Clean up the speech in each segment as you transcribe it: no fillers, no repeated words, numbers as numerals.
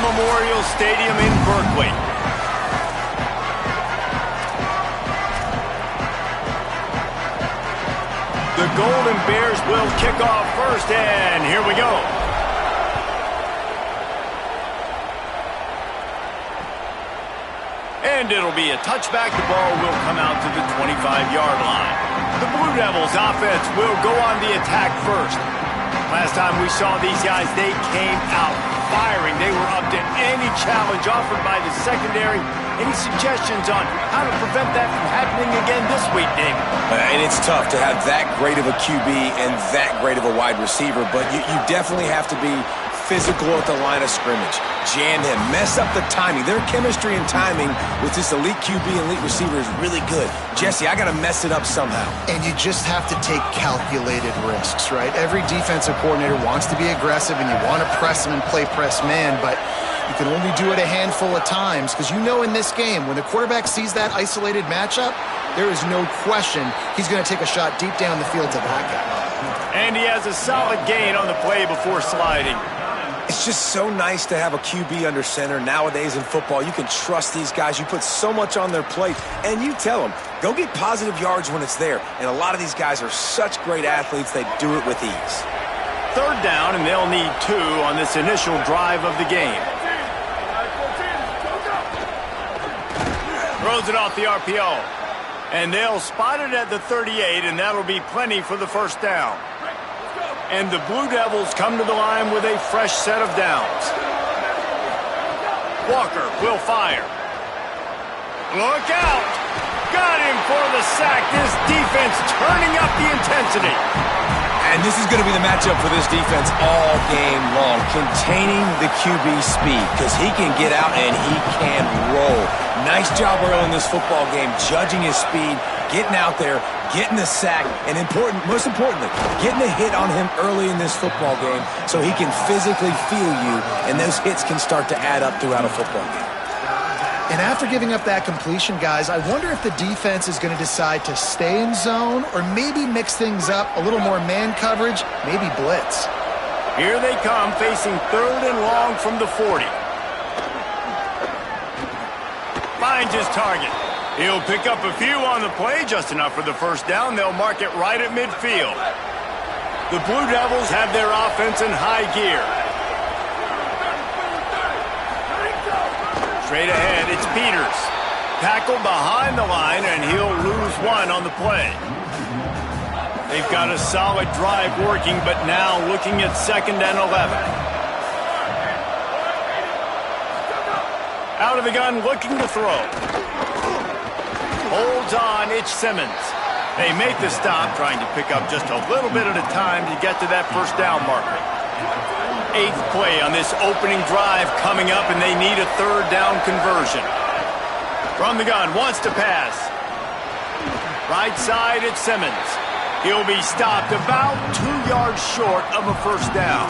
Memorial Stadium in Berkeley. The Golden Bears will kick off first, and here we go. And it'll be a touchback. The ball will come out to the 25-yard line. The Blue Devils offense will go on the attack first. Last time we saw these guys, they came out firing. They were up to any challenge offered by the secondary. Any suggestions on how to prevent that from happening again this week, David? And it's tough to have that great of a QB and that great of a wide receiver, but you definitely have to be physical at the line of scrimmage. Jam him. Mess up the timing. Their chemistry and timing with this elite QB and elite receiver is really good. Jesse, I got to mess it up somehow. And you just have to take calculated risks, right? Every defensive coordinator wants to be aggressive, and you want to press them and play press man, but you can only do it a handful of times because you know in this game, when the quarterback sees that isolated matchup, there is no question he's going to take a shot deep down the field to that guy. And he has a solid gain on the play before sliding. It's just so nice to have a QB under center. Nowadays in football, you can trust these guys. You put so much on their plate, and you tell them, go get positive yards when it's there. And a lot of these guys are such great athletes, they do it with ease. Third down, and they'll need 2 on this initial drive of the game. Throws it off the RPO. And they'll spot it at the 38, and that'll be plenty for the first down. And the Blue Devils come to the line with a fresh set of downs. Walker will fire. Look out! Got him for the sack. This defense turning up the intensity. And this is going to be the matchup for this defense all game long. Containing the QB speed because he can get out and he can roll. Nice job early in this football game, judging his speed, getting out there, getting the sack, and most importantly, getting a hit on him early in this football game so he can physically feel you, and those hits can start to add up throughout a football game. And after giving up that completion, guys, I wonder if the defense is going to decide to stay in zone or maybe mix things up, a little more man coverage, maybe blitz. Here they come, facing 3rd and long from the 40. Finds his target. He'll pick up a few on the play, just enough for the first down. They'll mark it right at midfield. The Blue Devils have their offense in high gear. Straight ahead, it's Peters. Tackled behind the line, and he'll lose 1 on the play. They've got a solid drive working, but now looking at 2nd and 11. Out of the gun, looking to throw. Holds on, it's Simmons. They make the stop, trying to pick up just a little bit at a time to get to that first down marker. 8th play on this opening drive coming up, and they need a 3rd down conversion. From the gun, wants to pass. Right side, it's Simmons. He'll be stopped about 2 yards short of a first down.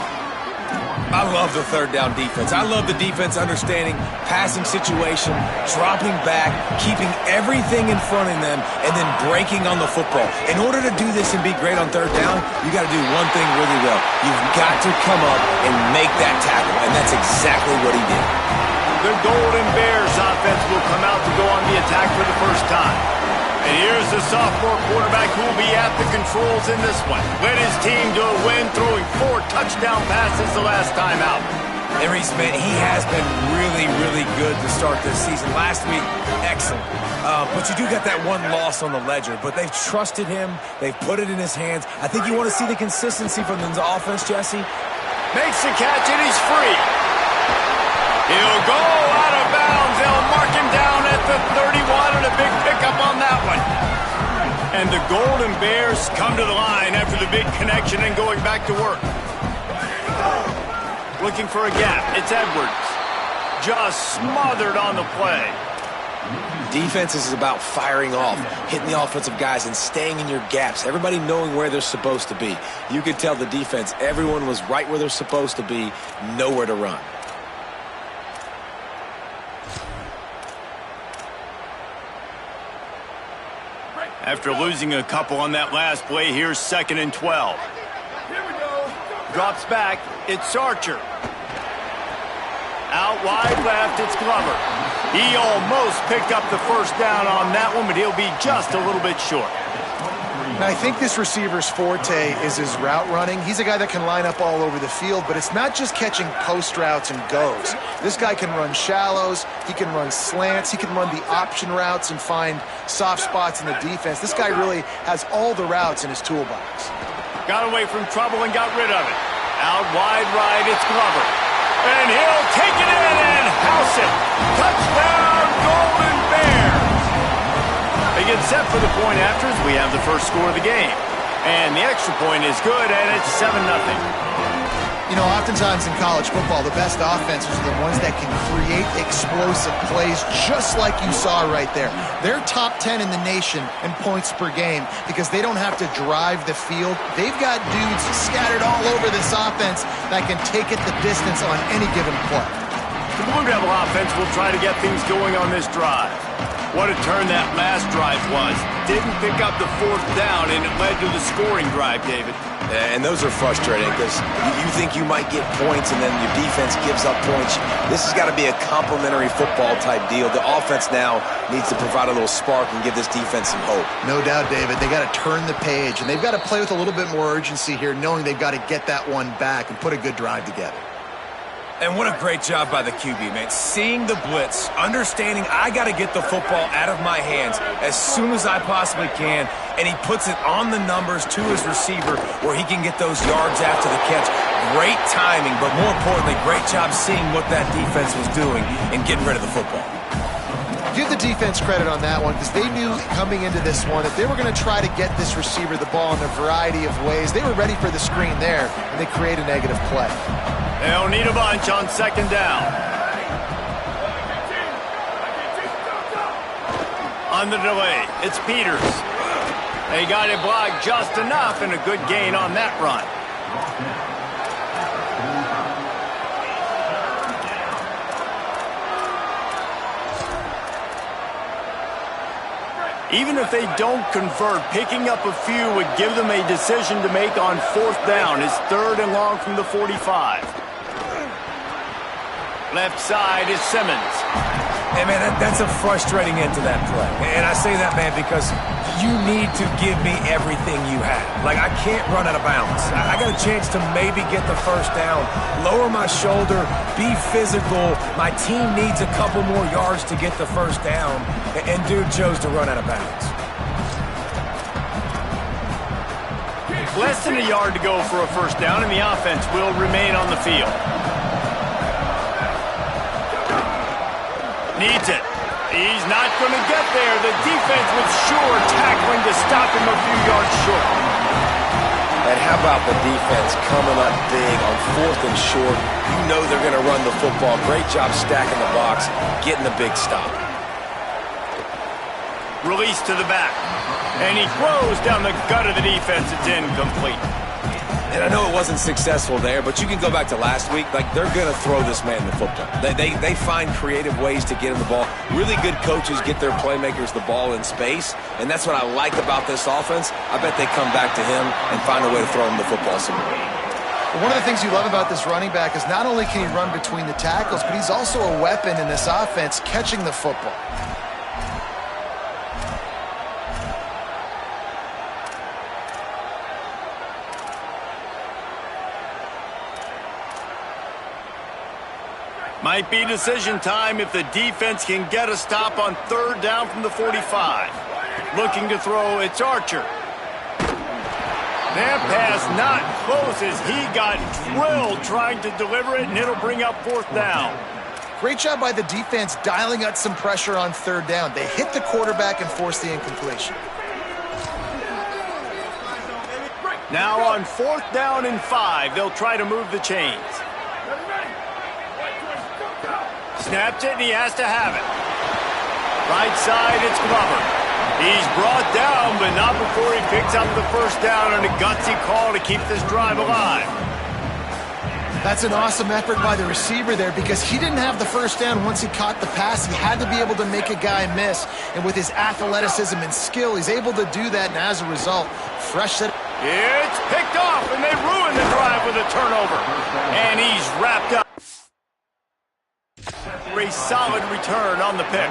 I love the 3rd down defense. I love the defense understanding passing situation, dropping back, keeping everything in front of them, and then breaking on the football. In order to do this and be great on 3rd down, you got to do one thing really well. You've got to come up and make that tackle, and that's exactly what he did. The Golden Bears offense will come out to go on the attack for the first time. And here's the sophomore quarterback who will be at the controls in this one. Led his team to a win, throwing 4 touchdown passes the last time out. And Reese, man, he has been really, really good to start this season. Last week, excellent. But you do got that one loss on the ledger. But they've trusted him. They've put it in his hands. I think you want to see the consistency from the offense, Jesse. Makes the catch, and he's free. He'll go out of bounds. They'll mark him down at the 31, and a big pickup on that one. And the Golden Bears come to the line after the big connection and going back to work. Looking for a gap. It's Edwards. Just smothered on the play. Defense is about firing off, hitting the offensive guys, and staying in your gaps. Everybody knowing where they're supposed to be. You could tell the defense, everyone was right where they're supposed to be, nowhere to run. After losing a couple on that last play, here's 2nd and 12. Drops back. It's Archer. Out wide left, it's Glover. He almost picked up the first down on that one, but he'll be just a little bit short. Now, I think this receiver's forte is his route running. He's a guy that can line up all over the field, but it's not just catching post routes and goes. This guy can run shallows, he can run slants, he can run the option routes and find soft spots in the defense. This guy really has all the routes in his toolbox. Got away from trouble and got rid of it. Out wide right, it's Glover. And he'll take it in and house it. Touchdown, Golden Bears. They get set for the point after as we have the first score of the game. And the extra point is good, and it's 7-0. You know, oftentimes in college football, the best offenses are the ones that can create explosive plays just like you saw right there. They're top 10 in the nation in points per game because they don't have to drive the field. They've got dudes scattered all over this offense that can take it the distance on any given play. The Blue Devil offense will try to get things going on this drive. What a turn that last drive was. Didn't pick up the fourth down, and it led to the scoring drive, David. And those are frustrating because you think you might get points and then your defense gives up points. This has got to be a complementary football type deal. The offense now needs to provide a little spark and give this defense some hope. No doubt, David. They got to turn the page, and they've got to play with a little bit more urgency here, knowing they've got to get that one back and put a good drive together. And what a great job by the QB, man. Seeing the blitz, understanding I got to get the football out of my hands as soon as I possibly can, and he puts it on the numbers to his receiver where he can get those yards after the catch. Great timing, but more importantly, great job seeing what that defense was doing and getting rid of the football. Give the defense credit on that one because they knew coming into this one that they were going to try to get this receiver the ball in a variety of ways. They were ready for the screen there, and they create a negative play. They'll need a bunch on second down. On the delay, it's Peters. They got it blocked just enough and a good gain on that run. Even if they don't convert, picking up a few would give them a decision to make on fourth down. It's 3rd and long from the 45. Left side is Simmons. Hey, man, that's a frustrating end to that play. And I say that, man, because you need to give me everything you have. Like, I can't run out of bounds. I got a chance to maybe get the first down, lower my shoulder, be physical. My team needs a couple more yards to get the first down, and dude chose to run out of bounds. Less than a yard to go for a first down, and the offense will remain on the field. Needs it. He's not going to get there. The defense with sure tackling to stop him a few yards short. And how about the defense coming up big on 4th and short? You know they're going to run the football. Great job stacking the box, getting the big stop. Release to the back. And he throws down the gut of the defense. It's incomplete. And I know it wasn't successful there, but you can go back to last week. Like, they're going to throw this man the football. They find creative ways to get him the ball. Really good coaches get their playmakers the ball in space, and that's what I like about this offense. I bet they come back to him and find a way to throw him the football somewhere. One of the things you love about this running back is not only can he run between the tackles, but he's also a weapon in this offense catching the football. Might be decision time if the defense can get a stop on 3rd down from the 45. Looking to throw, it's Archer. That pass not close as he got drilled trying to deliver it, and it'll bring up 4th down. Great job by the defense dialing up some pressure on 3rd down. They hit the quarterback and forced the incompletion. Now on 4th down and 5, they'll try to move the chains. Snapped it, and he has to have it. Right side, it's Glover. He's brought down, but not before he picks up the first down on a gutsy call to keep this drive alive. That's an awesome effort by the receiver there because he didn't have the first down once he caught the pass. He had to be able to make a guy miss, and with his athleticism and skill, he's able to do that, and as a result, fresh set. It's picked off, and they ruin the drive with a turnover. And he's wrapped up. after a solid return on the pick.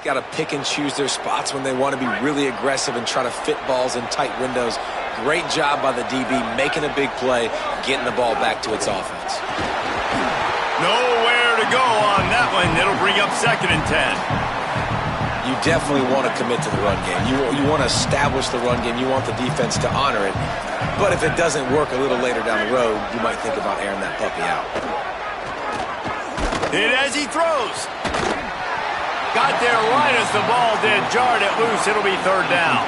Got to pick and choose their spots when they want to be really aggressive and try to fit balls in tight windows. Great job by the DB making a big play, getting the ball back to its offense. Nowhere to go on that one. It'll bring up 2nd and 10. You definitely want to commit to the run game. You want to establish the run game. You want the defense to honor it. But if it doesn't work a little later down the road, you might think about airing that puppy out. Hit as he throws. Got there right as the ball did. Jarred it loose. It'll be 3rd down.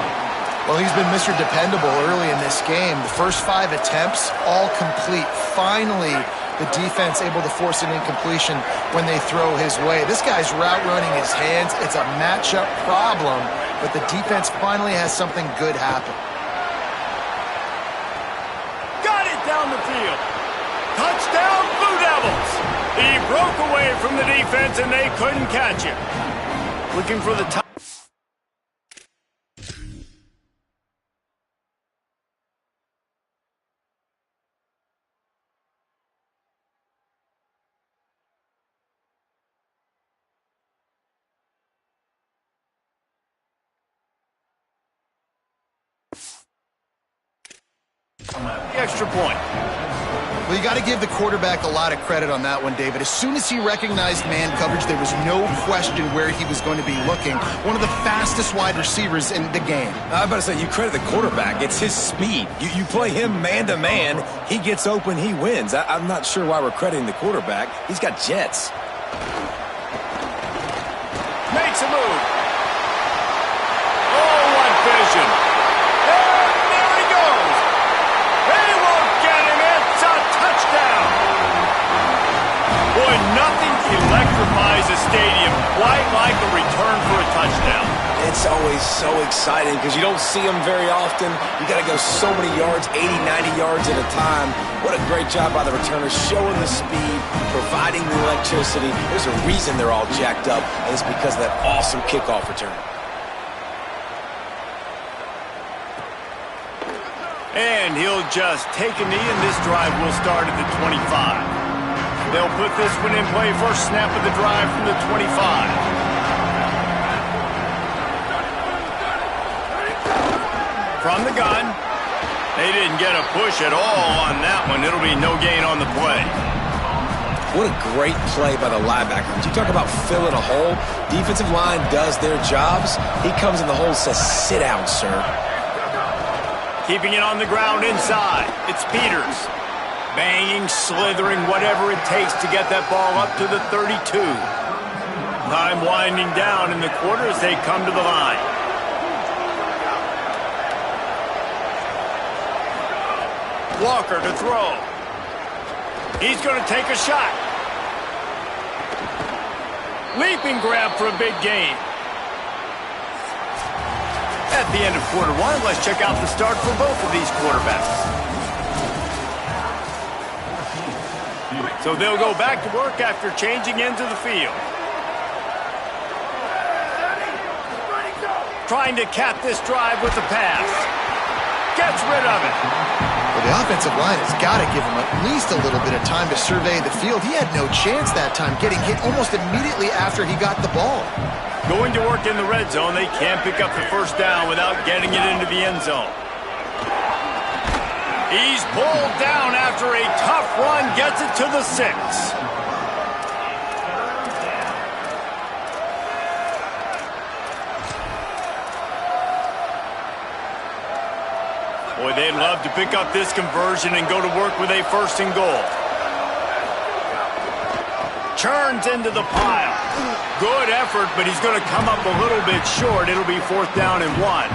Well, he's been Mr. Dependable early in this game. The first 5 attempts, all complete. Finally, the defense able to force an incompletion when they throw his way. This guy's route running his hands. It's a matchup problem, but the defense finally has something good happen. Got it down the field. Touchdown, Blue Devils. He broke away from the defense, and they couldn't catch him. Looking for the top. Extra point. Well, you got to give the quarterback a lot of credit on that one, David. As soon as he recognized man coverage, there was no question where he was going to be looking. One of the fastest wide receivers in the game. I'm about to say, you credit the quarterback. It's his speed. You play him man-to-man, he gets open, he wins. I'm not sure why we're crediting the quarterback. He's got jets. Makes a move. Oh, what vision. There he goes. They won't get him. It's a touchdown. Boy, nothing electrifies a stadium quite like a return for a touchdown. It's always so exciting because you don't see them very often. You got to go so many yards, 80, 90 yards at a time. What a great job by the returners, showing the speed, providing the electricity. There's a reason they're all jacked up, and it's because of that awesome kickoff return. And he'll just take a knee, and this drive will start at the 25. They'll put this one in play. First snap of the drive from the 25. From the gun. They didn't get a push at all on that one. It'll be no gain on the play. What a great play by the linebackers. You talk about filling a hole. Defensive line does their jobs. He comes in the hole and says, sit down, sir. Keeping it on the ground inside. It's Peters. Banging, slithering, whatever it takes to get that ball up to the 32. Time winding down in the quarter as they come to the line. Walker to throw. He's going to take a shot. Leaping grab for a big gain. At the end of quarter one, let's check out the start for both of these quarterbacks. So they'll go back to work after changing into the field. Trying to cap this drive with the pass. Gets rid of it. Well, the offensive line has got to give him at least a little bit of time to survey the field. He had no chance that time, getting hit almost immediately after he got the ball. Going to work in the red zone, they can't pick up the first down without getting it into the end zone. He's pulled down after a tough run, gets it to the 6. Boy, they'd love to pick up this conversion and go to work with a 1st and goal. Churns into the pile. Good effort, but he's going to come up a little bit short. It'll be 4th down and 1.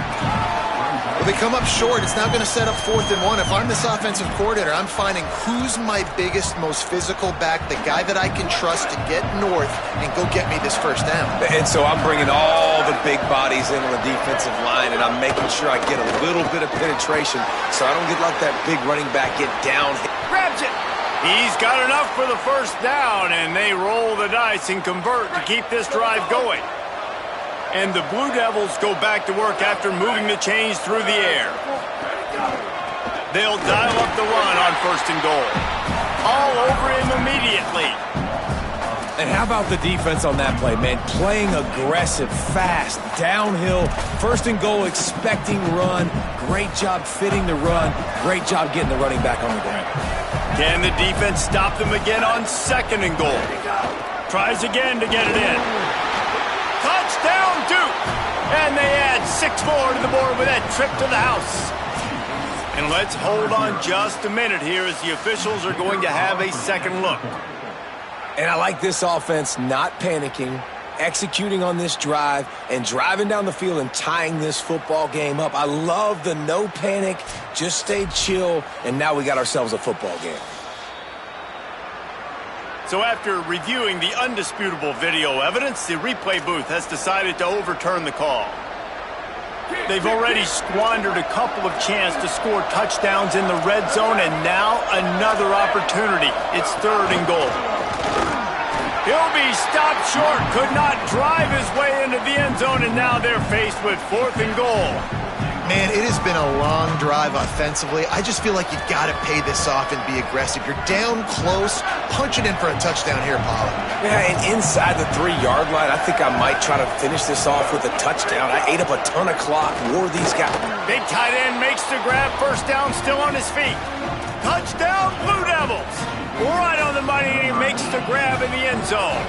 Well, they come up short. It's now going to set up 4th and 1. If I'm this offensive coordinator, I'm finding who's my biggest, most physical back, the guy that I can trust to get north and go get me this 1st down. And so I'm bringing all the big bodies in on the defensive line, and I'm making sure I get a little bit of penetration so I don't get like that big running back get down. Grabs it. He's got enough for the 1st down, and they roll the dice and convert to keep this drive going. And the Blue Devils go back to work after moving the chains through the air. They'll dial up the run on 1st and goal. All over him immediately. And how about the defense on that play, man? Playing aggressive, fast, downhill, 1st and goal, expecting run. Great job fitting the run. Great job getting the running back on the ground. Can the defense stop them again on 2nd and goal? Tries again to get it in. Touchdown, Duke! And they add 6 more to the board with that trip to the house. And let's hold on just a minute here as the officials are going to have a 2nd look. And I like this offense not panicking, executing on this drive, and driving down the field and tying this football game up. I love the no panic, just stay chill, and now we got ourselves a football game. So after reviewing the undisputable video evidence, the replay booth has decided to overturn the call. They've already squandered a couple of chances to score touchdowns in the red zone, and now another opportunity. It's 3rd and goal. He'll be stopped short, could not drive his way into the end zone, and now they're faced with 4th and goal. Man, it has been a long drive offensively. I just feel like you've got to pay this off and be aggressive. You're down close. Punch it in for a touchdown here, Pollard. Yeah, and inside the 3-yard line, I think I might try to finish this off with a touchdown. I ate up a ton of clock, wore these guys. Big tight end makes the grab, 1st down, still on his feet. Touchdown, Blue Devils! Right on the money, and he makes the grab in the end zone.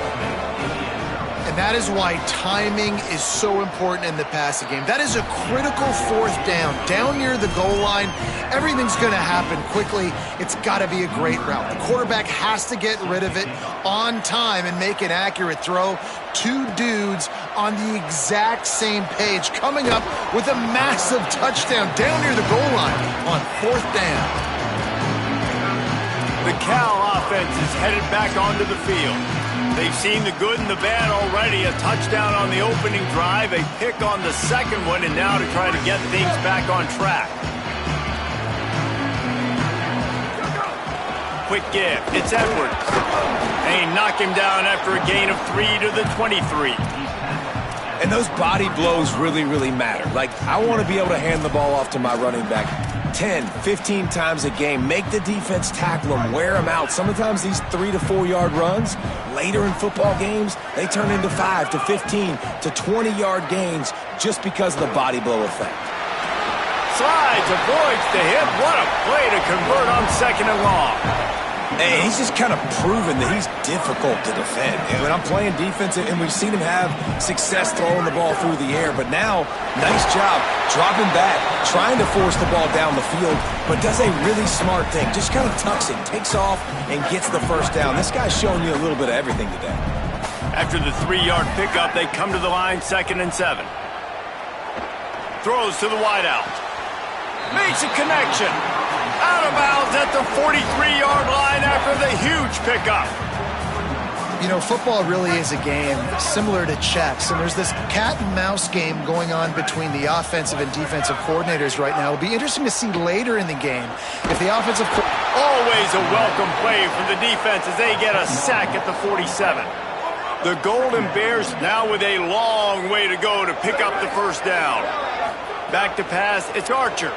And that is why timing is so important in the passing game. That is a critical 4th down. Down near the goal line, everything's going to happen quickly. It's got to be a great route. The quarterback has to get rid of it on time and make an accurate throw. 2 dudes on the exact same page coming up with a massive touchdown down near the goal line on 4th down. The Cal offense is headed back onto the field. They've seen the good and the bad already. A touchdown on the opening drive, a pick on the 2nd one, and now to try to get things back on track. Quick give. It's Edwards. And he knocked him down after a gain of 3 to the 23. And those body blows really, really matter. Like, I want to be able to hand the ball off to my running back 10, 15 times a game. Make the defense tackle them, wear them out. Sometimes these 3 to 4 yard runs, later in football games, they turn into 5 to 15 to 20 yard gains just because of the body blow effect. Slides, avoids the hit. What a play to convert on 2nd and long. And he's just kind of proven that he's difficult to defend. And when I'm playing defense, and we've seen him have success throwing the ball through the air, but now, nice job dropping back, trying to force the ball down the field, but does a really smart thing. Just kind of tucks it, takes off, and gets the 1st down. This guy's showing you a little bit of everything today. After the 3-yard pickup, they come to the line, 2nd and 7. Throws to the wideout. Makes a connection. Out of bounds at the 43-yard line after the huge pickup. You know, football really is a game similar to chess, and there's this cat-and-mouse game going on between the offensive and defensive coordinators right now. It'll be interesting to see later in the game if the offensive... Always a welcome play from the defense as they get a sack at the 47. The Golden Bears now with a long way to go to pick up the 1st down. Back to pass, it's Archer.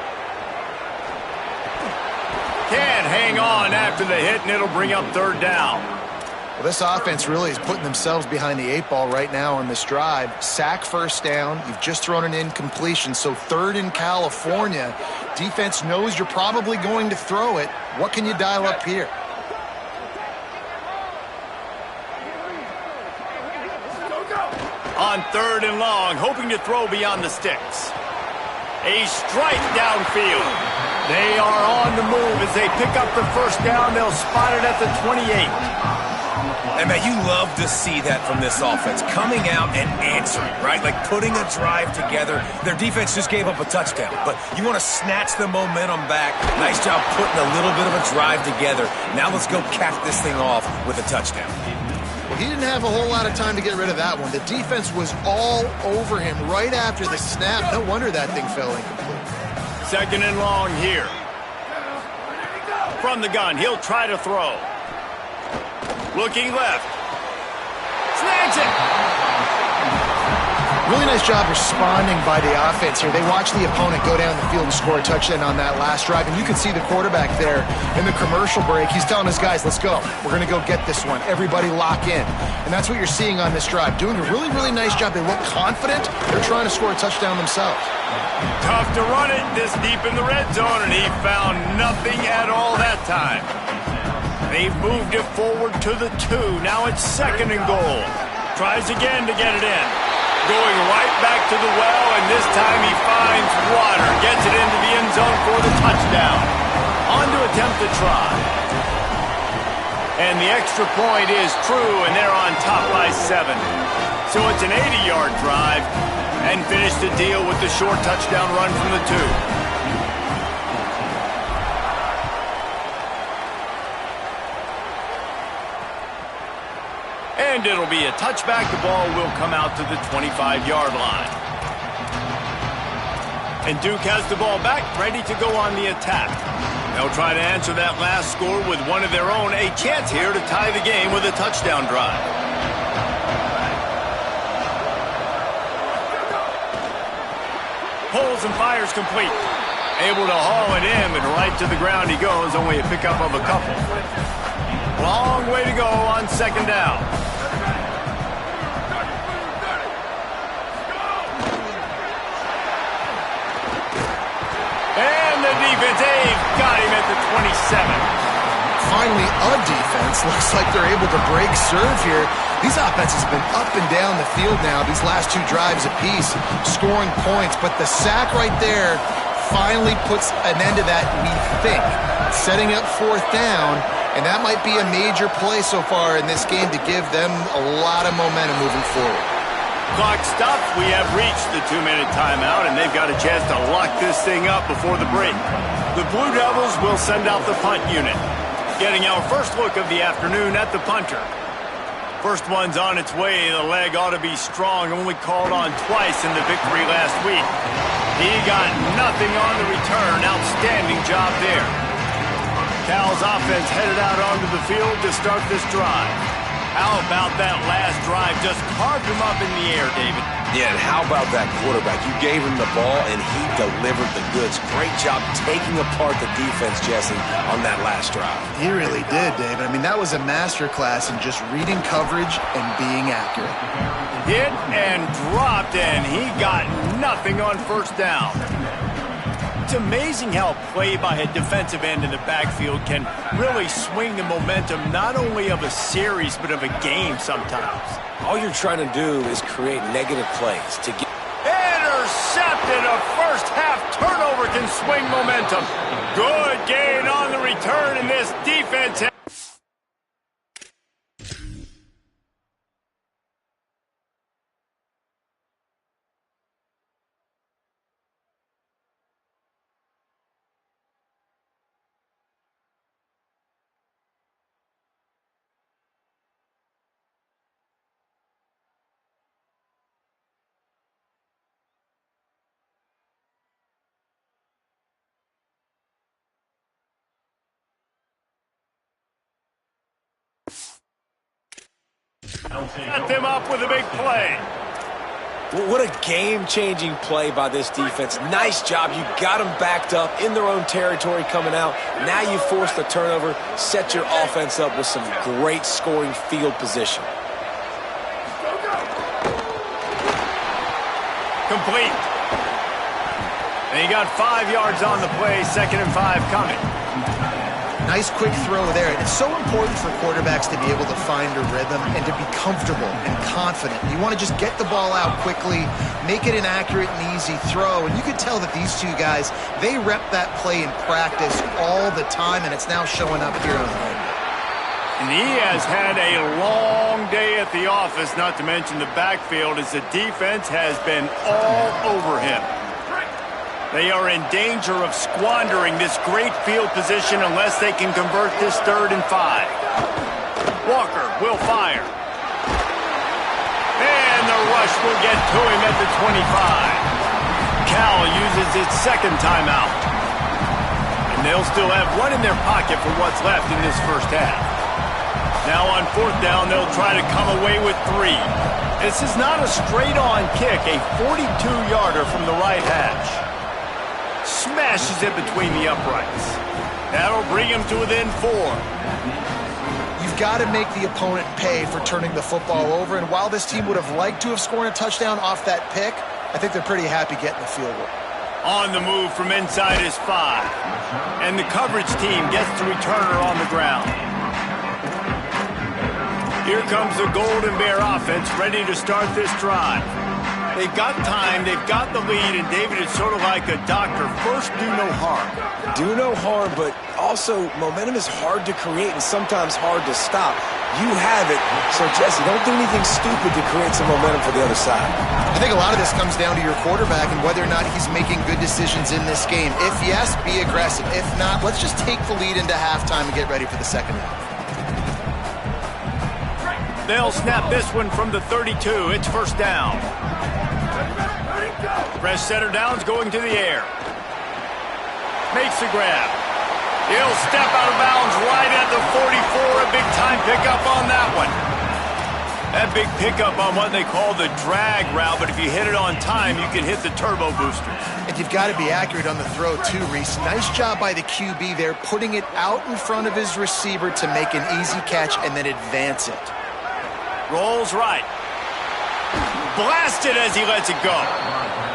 Can't hang on after the hit, and it'll bring up 3rd down. Well, this offense really is putting themselves behind the 8 ball right now on this drive. Sack 1st down. You've just thrown an incompletion, so 3rd in California. Defense knows you're probably going to throw it. What can you dial up here? On 3rd and long, hoping to throw beyond the sticks. A strike downfield. They are on the move as they pick up the first down. They'll spot it at the 28. And, man, you love to see that from this offense. Coming out and answering, right? Like putting a drive together. Their defense just gave up a touchdown, but you want to snatch the momentum back. Nice job putting a little bit of a drive together. Now let's go cap this thing off with a touchdown. Well, he didn't have a whole lot of time to get rid of that one. The defense was all over him right after the snap. No wonder that thing fell incomplete. 2nd and long here. From the gun, he'll try to throw. Looking left. Snags it. Really nice job responding by the offense here. They watched the opponent go down the field and score a touchdown on that last drive. And you can see the quarterback there in the commercial break. He's telling his guys, let's go. We're going to go get this one. Everybody lock in. And that's what you're seeing on this drive. Doing a really, really nice job. They look confident. They're trying to score a touchdown themselves. Tough to run it this deep in the red zone, and he found nothing at all that time. They've moved it forward to the 2. Now it's 2nd and goal. Tries again to get it in. Going right back to the well, and this time he finds water. Gets it into the end zone for the touchdown. On to attempt to try. And the extra point is true, and they're on top by 7. So it's an 80-yard drive, and finish the deal with the short touchdown run from the 2. And it'll be a touchback. The ball will come out to the 25-yard line. And Duke has the ball back, ready to go on the attack. They'll try to answer that last score with one of their own. A chance here to tie the game with a touchdown drive. Pulls and fires complete. Able to haul it in, and right to the ground he goes. Only a pickup of a couple. Long way to go on 2nd down. And the defense, they've got him at the 27. Finally, a defense. Looks like they're able to break serve here. These offenses have been up and down the field now, these last 2 drives apiece, scoring points. But the sack right there finally puts an end to that, we think. Setting up 4th down, and that might be a major play so far in this game to give them a lot of momentum moving forward. Clock stopped. We have reached the 2-minute timeout, and they've got a chance to lock this thing up before the break. The Blue Devils will send out the punt unit. Getting our first look of the afternoon at the punter. First one's on its way. The leg ought to be strong. Only called on twice in the victory last week. He got nothing on the return. Outstanding job there. Cal's offense headed out onto the field to start this drive. How about that last drive? Just carved him up in the air, David. Yeah, and how about that quarterback? You gave him the ball, and he delivered the goods. Great job taking apart the defense, Jesse, on that last drive. He really did, David. I mean, that was a masterclass in just reading coverage and being accurate. Hit and dropped, and he got nothing on 1st down. It's amazing how play by a defensive end in the backfield can really swing the momentum not only of a series but of a game sometimes. All you're trying to do is create negative plays to get... Intercepted! A first-half turnover can swing momentum. Good gain on the return, and this defense... Set them up with a big play. What a game-changing play by this defense. Nice job. You got them backed up in their own territory coming out. Now you force the turnover, set your offense up with some great scoring field position. Complete. And he got 5 yards on the play, 2nd and 5 coming. Nice quick throw there. It's so important for quarterbacks to be able to find a rhythm and to be comfortable and confident. You want to just get the ball out quickly, make it an accurate and easy throw. And you could tell that these two guys, they rep that play in practice all the time, and it's now showing up here on the field. And he has had a long day at the office, not to mention the backfield, as the defense has been all over him. They are in danger of squandering this great field position unless they can convert this 3rd and 5. Walker will fire. And the rush will get to him at the 25. Cal uses its 2nd timeout. And they'll still have one in their pocket for what's left in this first half. Now on 4th down, they'll try to come away with 3. This is not a straight-on kick, a 42-yarder from the right hash. Smashes it between the uprights. That'll bring him to within 4. You've got to make the opponent pay for turning the football over, and while this team would have liked to have scored a touchdown off that pick, I think they're pretty happy getting the field goal. On the move from inside his 5. And the coverage team gets the returner on the ground. Here comes the Golden Bear offense ready to start this drive. They've got time, they've got the lead, and David, it's sort of like a doctor. First, do no harm. Do no harm, but also momentum is hard to create and sometimes hard to stop. You have it, so Jesse, don't do anything stupid to create some momentum for the other side. I think a lot of this comes down to your quarterback and whether or not he's making good decisions in this game. If yes, be aggressive. If not, let's just take the lead into halftime and get ready for the second half. They'll snap this one from the 32. It's 1st down. Fresh center down's going to the air. Makes the grab. He'll step out of bounds right at the 44. A big-time pickup on that one. That big pickup on what they call the drag route, but if you hit it on time, you can hit the turbo boosters. And you've got to be accurate on the throw, too, Reese. Nice job by the QB there, putting it out in front of his receiver to make an easy catch and then advance it. Rolls right. Blasted as he lets it go.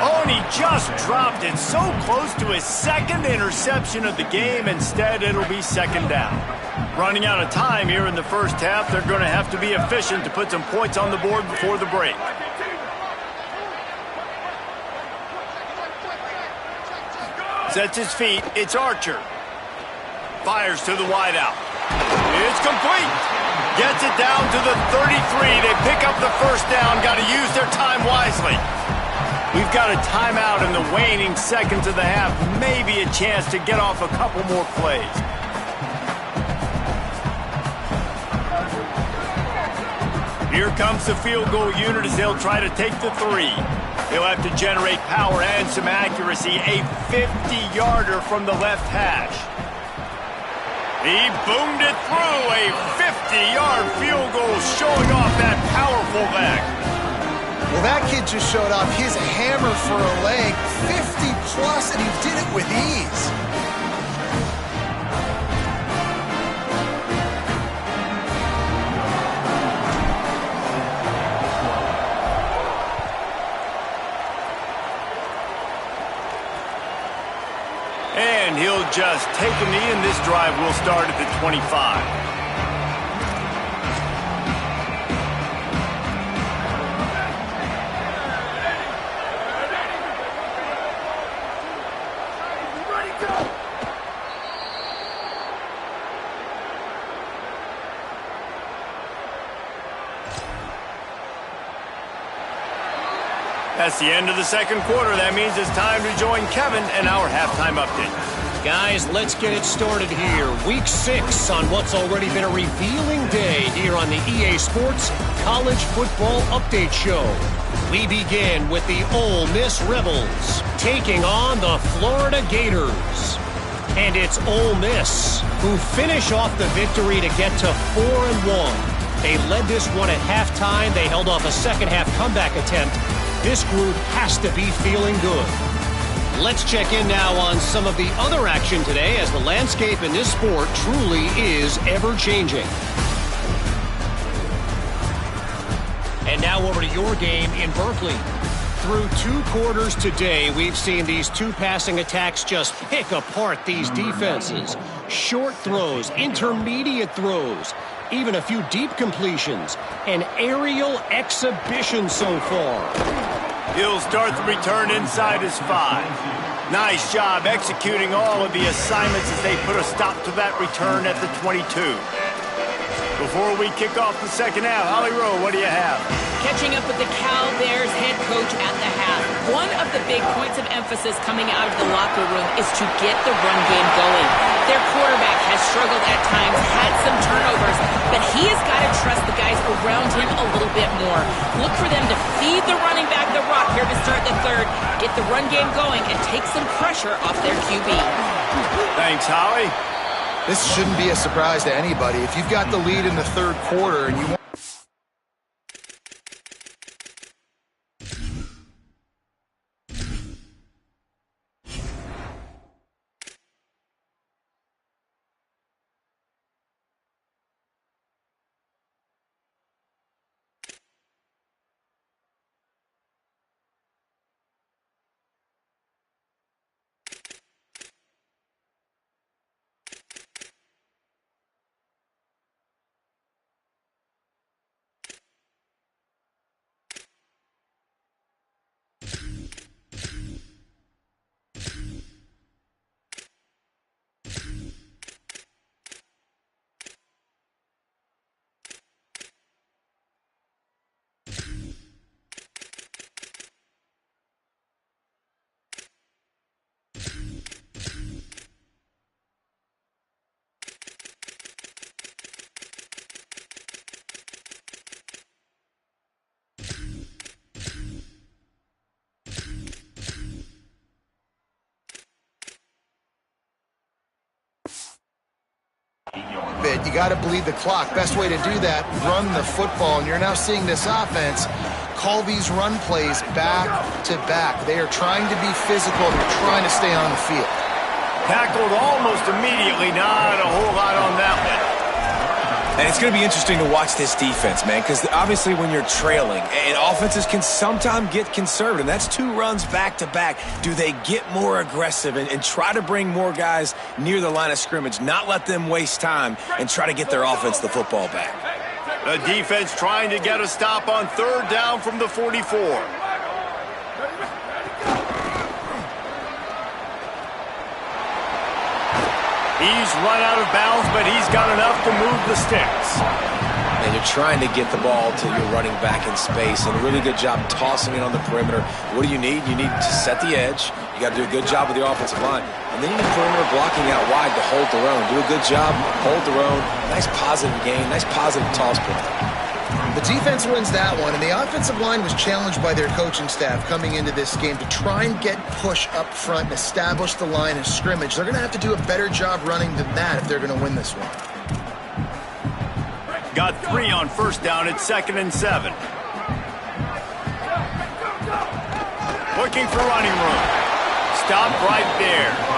Oh, and he just dropped it so close to his 2nd interception of the game. Instead, it'll be 2nd down. Running out of time here in the first half. They're going to have to be efficient to put some points on the board before the break. Sets his feet. It's Archer. Fires to the wideout. It's complete. Gets it down to the 33. They pick up the 1st down. Got to use their time wisely. We've got a timeout in the waning seconds of the half. Maybe a chance to get off a couple more plays. Here comes the field goal unit as they'll try to take the 3. They'll have to generate power and some accuracy. A 50-yarder from the left hash. He boomed it through. A 50-yard field goal showing off that powerful leg. Well, that kid just showed off his hammer for a leg, 50-plus, and he did it with ease. And he'll just take a knee, and this drive will start at the 25. That's the end of the 2nd quarter. That means it's time to join Kevin and our halftime update. Guys, let's get it started here. Week 6 on what's already been a revealing day here on the EA Sports College Football Update Show. We begin with the Ole Miss Rebels taking on the Florida Gators. And it's Ole Miss who finish off the victory to get to 4-1. They led this one at halftime. They held off a second-half comeback attempt. This group has to be feeling good. Let's check in now on some of the other action today as the landscape in this sport truly is ever-changing. And now over to your game in Berkeley. Through 2 quarters today, we've seen these 2 passing attacks just pick apart these defenses. Short throws, intermediate throws, even a few deep completions. An aerial exhibition so far. He'll start the return inside his 5. Nice job executing all of the assignments as they put a stop to that return at the 22. Before we kick off the second half, Holly Rowe, what do you have? Catching up with the Cal Bears head coach at the half. One of the big points of emphasis coming out of the locker room is to get the run game going. Their quarterback has struggled at times, had some turnovers, but he has got to trust the guys around him a little bit more. Look for them to feed the running back the rock here to start the third, get the run game going, and take some pressure off their QB. Thanks, Holly. This shouldn't be a surprise to anybody. If you've got the lead in the third quarter and you want you got to bleed the clock. Best way to do that, run the football. And you're now seeing this offense call these run plays back to back. They are trying to be physical. They're trying to stay on the field. Tackled almost immediately. Not a whole lot on that one. And it's going to be interesting to watch this defense, man, because obviously when you're trailing, and offenses can sometimes get conservative. That's 2 runs back-to-back. Do they get more aggressive and try to bring more guys near the line of scrimmage, not let them waste time, and try to get their offense the football back? The defense trying to get a stop on third down from the 44. He's run out of bounds, but he's got enough to move the sticks. And you're trying to get the ball to your running back in space, and a really good job tossing it on the perimeter. What do you need? You need to set the edge. You got to do a good job with your offensive line. And then you need perimeter blocking out wide to hold their own. Do a good job, hold their own. Nice positive gain, nice positive toss play. The defense wins that one, and the offensive line was challenged by their coaching staff coming into this game to try and get push up front and establish the line of scrimmage. They're going to have to do a better job running than that if they're going to win this one. Got 3 on first down. It's 2nd and 7. Looking for running room. Stop right there.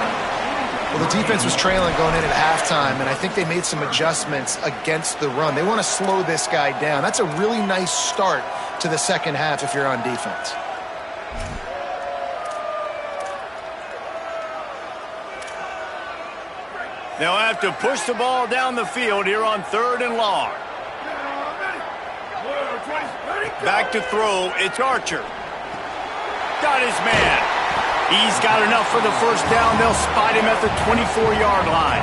Well, the defense was trailing going in at halftime, and I think they made some adjustments against the run. They want to slow this guy down. That's a really nice start to the second half if you're on defense. They'll have to push the ball down the field here on 3rd and long. Back to throw, it's Archer. Got his man. He's got enough for the first down. They'll spot him at the 24-yard line.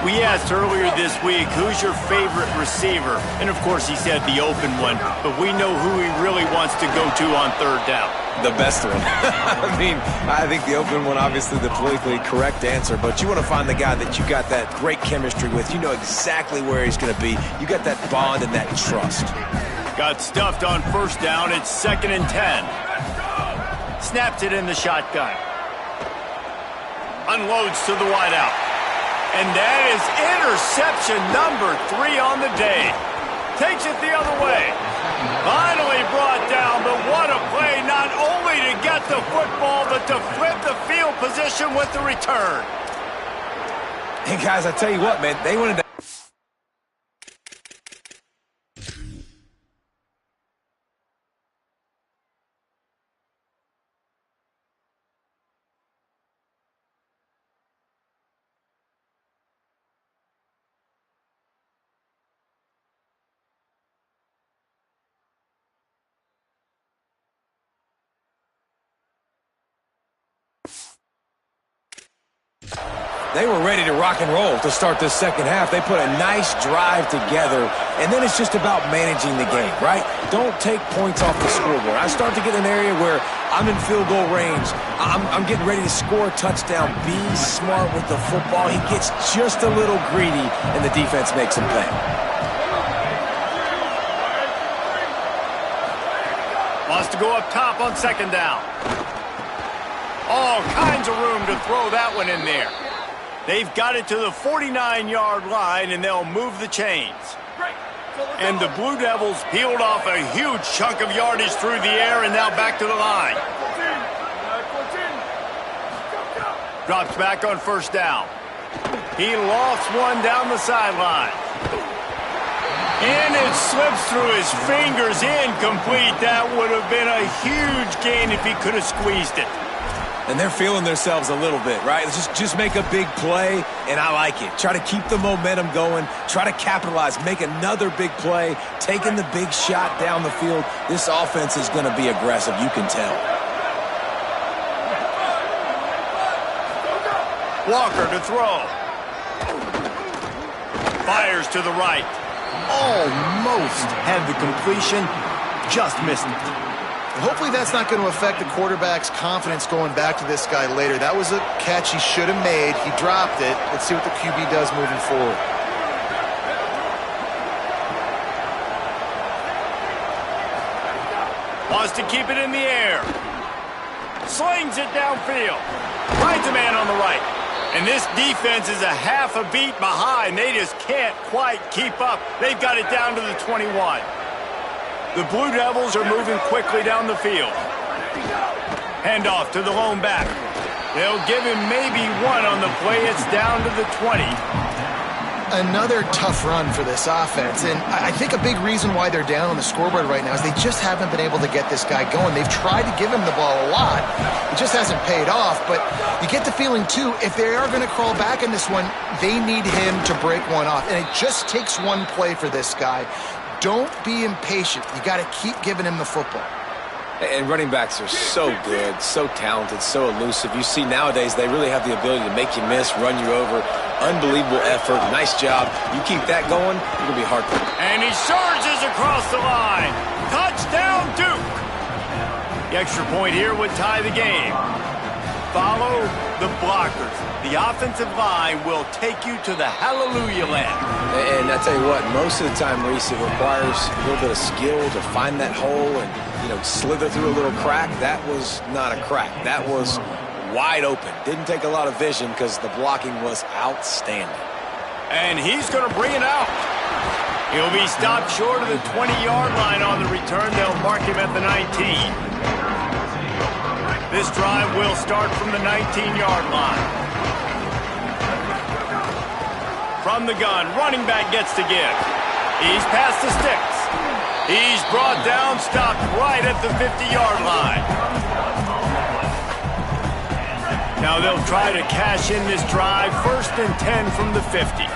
We asked earlier this week, who's your favorite receiver? And, of course, he said the open one. But we know who he really wants to go to on 3rd down. The best one. I mean, I think the open one, obviously the politically correct answer, but you want to find the guy that you got that great chemistry with. You know exactly where he's going to be. You got that bond and that trust. Got stuffed on first down. It's 2nd and 10. Snaps it in the shotgun. Unloads to the wideout. And that is interception number 3 on the day. Takes it the other way. Finally brought down, but what a play, not only to get the football, but to flip the field position with the return. And guys, I tell you what, man, they wanted to They were ready to rock and roll to start this second half. They put a nice drive together, and then it's just about managing the game, right? Don't take points off the scoreboard. I start to get in an area where I'm in field goal range. I'm getting ready to score a touchdown. Be smart with the football. He gets just a little greedy, and the defense makes him pay. Wants to go up top on second down. All kinds of room to throw that one in there. They've got it to the 49-yard line, and they'll move the chains. And the Blue Devils peeled off a huge chunk of yardage through the air, and now back to the line. Drops back on first down. He lofts one down the sideline. And it slips through his fingers, incomplete. That would have been a huge gain if he could have squeezed it. And they're feeling themselves a little bit, right? Just make a big play, and I like it. Try to keep the momentum going. Try to capitalize. Make another big play. Taking the big shot down the field. This offense is going to be aggressive. You can tell. Walker to throw. Fires to the right. Almost had the completion. Just missed it. Hopefully that's not going to affect the quarterback's confidence going back to this guy later. That was a catch he should have made. He dropped it. Let's see what the QB does moving forward. Wants to keep it in the air. Slings it downfield. Finds a man on the right. And this defense is a half a beat behind. They just can't quite keep up. They've got it down to the 21. The Blue Devils are moving quickly down the field. Handoff to the lone back. They'll give him maybe one on the play. It's down to the 20. Another tough run for this offense, and I think a big reason why they're down on the scoreboard right now is they just haven't been able to get this guy going. They've tried to give him the ball a lot. It just hasn't paid off, but you get the feeling, too, if they are going to crawl back in this one, they need him to break one off, and it just takes one play for this guy. Don't be impatient. You got to keep giving him the football. And running backs are so good, so talented, so elusive. You see nowadays they really have the ability to make you miss, run you over. Unbelievable effort. Nice job. You keep that going, you're going to be hard for him. And he surges across the line. Touchdown, Duke. The extra point here would tie the game. Follow the blockers. The offensive line will take you to the hallelujah land. And I tell you what, most of the time, Reese, it requires a little bit of skill to find that hole and, slither through a little crack. That was not a crack. That was wide open. Didn't take a lot of vision because the blocking was outstanding. And he's going to bring it out. He'll be stopped short of the 20-yard line on the return. They'll mark him at the 19. This drive will start from the 19-yard line. From the gun, running back gets to give. He's past the sticks. He's brought down, stopped right at the 50-yard line. Now they'll try to cash in this drive. 1st and 10 from the 50.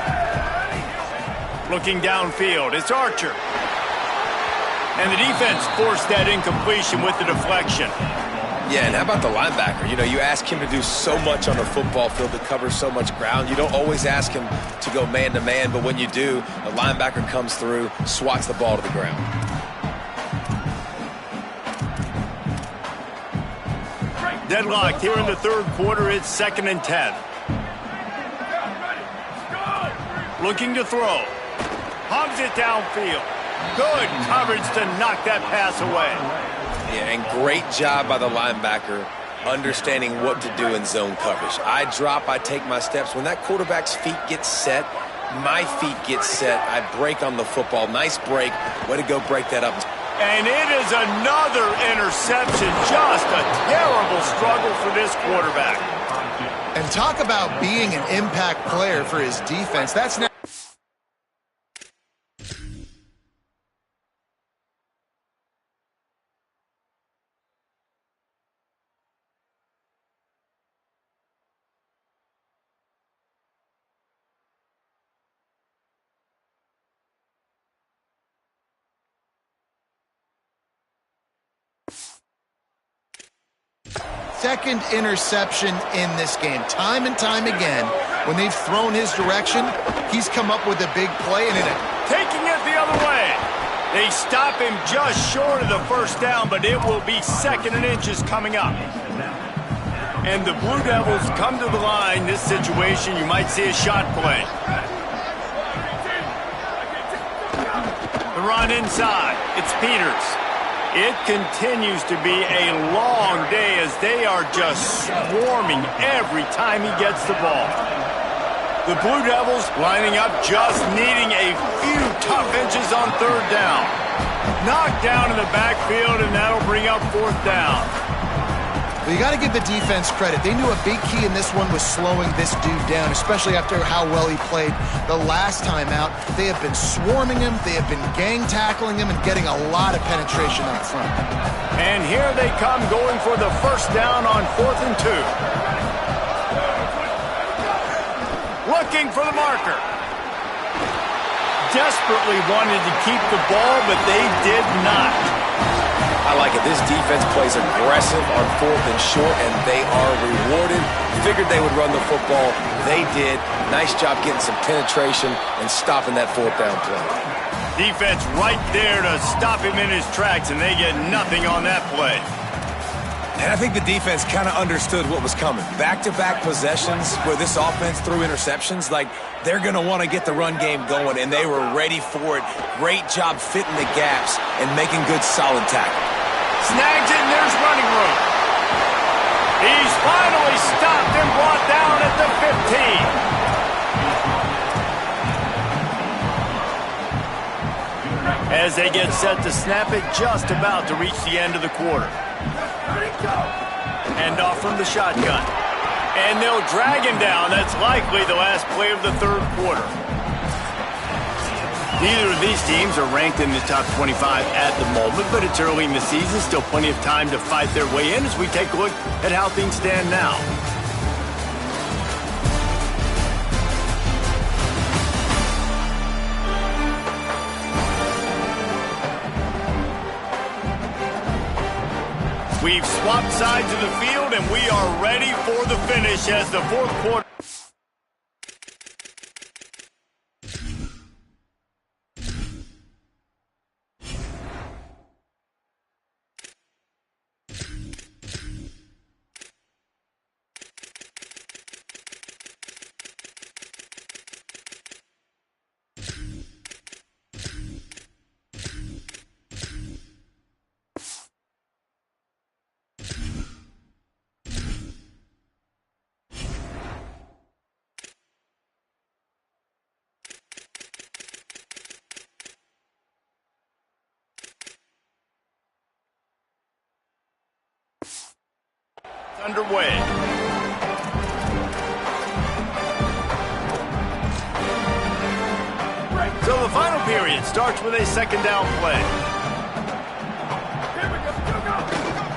Looking downfield, it's Archer. And the defense forced that incompletion with the deflection. Yeah, and how about the linebacker? You ask him to do so much on the football field, to cover so much ground. You don't always ask him to go man-to-man, but when you do, the linebacker comes through, swats the ball to the ground. Deadlocked here in the third quarter. It's 2nd and 10. Looking to throw. Pumps it downfield. Good coverage to knock that pass away. Yeah, and great job by the linebacker understanding what to do in zone coverage. I drop, I take my steps. When that quarterback's feet get set, my feet get set. I break on the football. Nice break. Way to go break that up. And it is another interception. Just a terrible struggle for this quarterback. And talk about being an impact player for his defense. That's now. Second interception in this game. Time and time again, When they've thrown his direction, he's come up with a big play and in it. Taking it the other way. They stop him just short of the first down, but it will be 2nd and inches coming up. And the Blue Devils come to the line. This situation, you might see a shot play. The run inside. It's Peters. It continues to be a long day as they are just swarming every time he gets the ball. The Blue Devils lining up, just needing a few tough inches on 3rd down. Knocked down in the backfield, and that'll bring up 4th down. Well, you got to give the defense credit. They knew a big key in this one was slowing this dude down, especially after how well he played the last time out. They have been swarming him, they have been gang tackling him, and getting a lot of penetration up front. And here they come, going for the 1st down on 4th and 2. Looking for the marker. Desperately wanted to keep the ball, but they did not. I like it. This defense plays aggressive on 4th and short, and they are rewarded. Figured they would run the football. They did. Nice job getting some penetration and stopping that 4th down play. Defense right there to stop him in his tracks, and they get nothing on that play. And I think the defense kind of understood what was coming. Back-to-back possessions where this offense threw interceptions, like they're going to want to get the run game going, and they were ready for it. Great job fitting the gaps and making good, solid tackle. Snags it, and there's running room. He's finally stopped and brought down at the 15. As they get set to snap it, just about to reach the end of the quarter. Hand off from the shotgun. And they'll drag him down. That's likely the last play of the 3rd quarter. Neither of these teams are ranked in the top 25 at the moment, but it's early in the season. Still plenty of time to fight their way in as we take a look at how things stand now. We've swapped sides of the field, and we are ready for the finish as the 4th quarter. Underway. So the final period starts with a 2nd down play.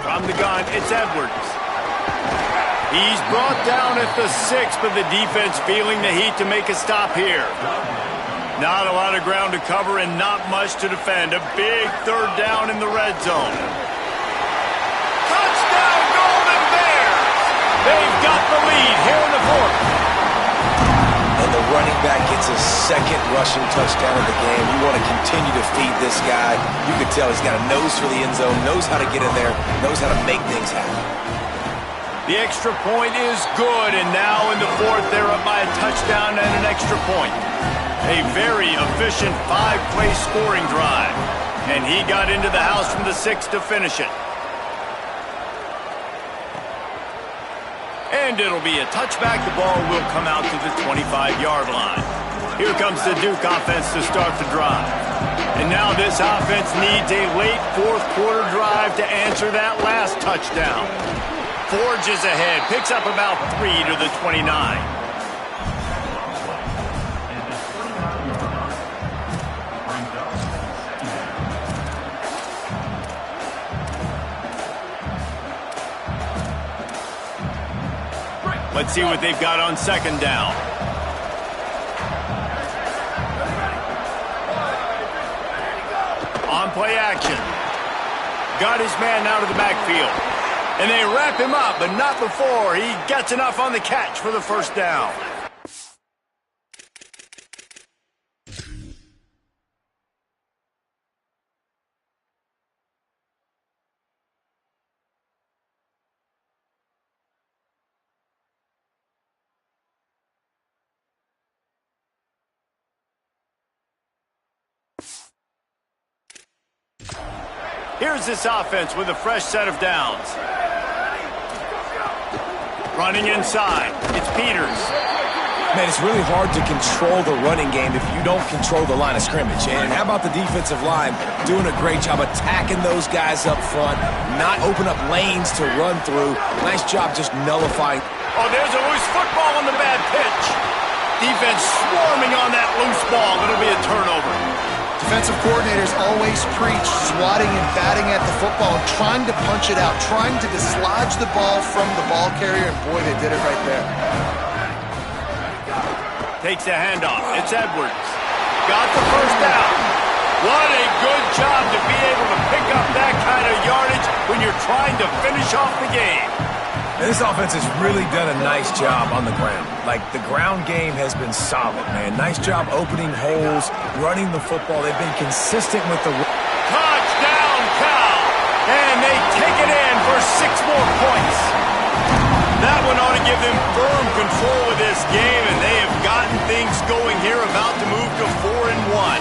From the gun, it's Edwards. He's brought down at the 6, but the defense feeling the heat to make a stop here. Not a lot of ground to cover and not much to defend. A big 3rd down in the red zone. They've got the lead here in the 4th. And the running back gets his 2nd rushing touchdown of the game. You want to continue to feed this guy. You can tell he's got a nose for the end zone, knows how to get in there, knows how to make things happen. The extra point is good, and now in the 4th, they're up by a touchdown and an extra point. A very efficient 5-play scoring drive. And he got into the house from the 6 to finish it. And it'll be a touchback. The ball will come out to the 25-yard line. Here comes the Duke offense to start the drive. And now this offense needs a late 4th quarter drive to answer that last touchdown. Forges ahead, picks up about 3 to the 29. Let's see what they've got on 2nd down. On play action. Got his man out of the backfield. And they wrap him up, but not before he gets enough on the catch for the 1st down. Here's this offense with a fresh set of downs. Running inside. It's Peters. Man, it's really hard to control the running game if you don't control the line of scrimmage. And how about the defensive line doing a great job attacking those guys up front, not open up lanes to run through. Nice job just nullifying. Oh, there's a loose football on the bad pitch. Defense swarming on that loose ball. It'll be a turnover. Defensive coordinators always preach swatting and batting at the football, trying to punch it out, trying to dislodge the ball from the ball carrier, and boy, they did it right there. Takes a handoff. It's Edwards. Got the first down. What a good job to be able to pick up that kind of yardage when you're trying to finish off the game. And this offense has really done a nice job on the ground. Like, the ground game has been solid, man. Nice job opening holes, running the football. They've been consistent with the... Touchdown, Cal! And they take it in for 6 more points. That one ought to give them firm control of this game, and they have gotten things going here, about to move to 4-1.